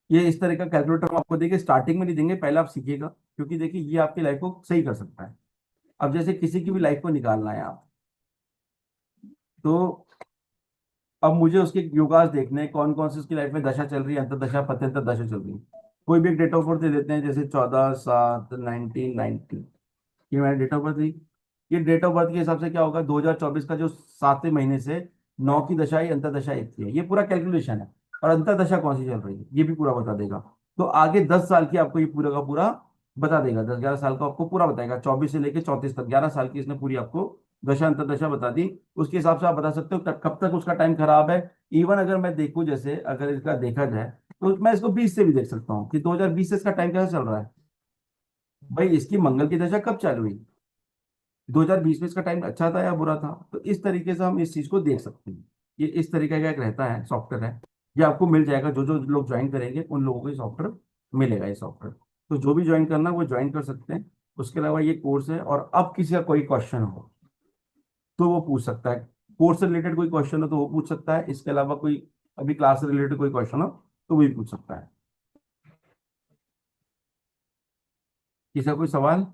ये इस तरह का कैलकुलेटर हम आपको देंगे, स्टार्टिंग में नहीं देंगे, पहले आप सीखिएगा, क्योंकि देखिए ये आपकी लाइफ को सही कर सकता है। अब जैसे किसी की भी लाइफ को निकालना है आप, तो अब मुझे उसके योगास देखने हैं, कौन कौन सी उसकी लाइफ में दशा चल रही है, अंतर्दशा प्रत्यंतर दशा चल रही है। कोई भी एक डेट ऑफ बर्थ दे देते हैं, जैसे 14/7/1990, ये मेरा डेट ऑफ बर्थ थी। ये डेट ऑफ बर्थ के हिसाब से क्या होगा, 2024 का जो 7वें महीने से 9 की दशा ही अंतर्दशा 1 की है, ये पूरा कैलकुलेशन है। और अंतर्दशा कौन सी चल रही है ये भी पूरा बता देगा। तो आगे 10 साल की आपको ये पूरा का पूरा बता देगा, 10-11 साल का आपको पूरा बताएगा, 24 से लेकर 34 तक 11 साल की इसने पूरी आपको दशा अंतर्दशा बता दी। उसके हिसाब से आप बता सकते हो कब तक उसका टाइम खराब है। इवन अगर मैं देखूं, जैसे अगर इसका देखा जाए तो मैं इसको 20 से भी देख सकता हूँ कि 2020 से इसका टाइम कैसा चल रहा है। भाई इसकी मंगल की दशा कब चालू हुई, 2020 में इसका टाइम अच्छा था या बुरा था, तो इस तरीके से हम इस चीज को देख सकते हैं। ये इस तरीके का एक रहता है, सॉफ्टवेयर है, ये आपको मिल जाएगा। जो जो लोग ज्वाइन करेंगे उन लोगों को ये सॉफ्टवेयर मिलेगा, ये सॉफ्टवेयर। तो जो भी ज्वाइन करना है वो ज्वाइन कर सकते हैं। उसके अलावा ये कोर्स है, और अब किसी का कोई क्वेश्चन हो तो वो पूछ सकता है, कोर्स से रिलेटेड कोई क्वेश्चन हो तो वो पूछ सकता है। इसके अलावा कोई अभी क्लास से रिलेटेड कोई क्वेश्चन हो तो वो भी पूछ सकता है। किसी का कोई सवाल?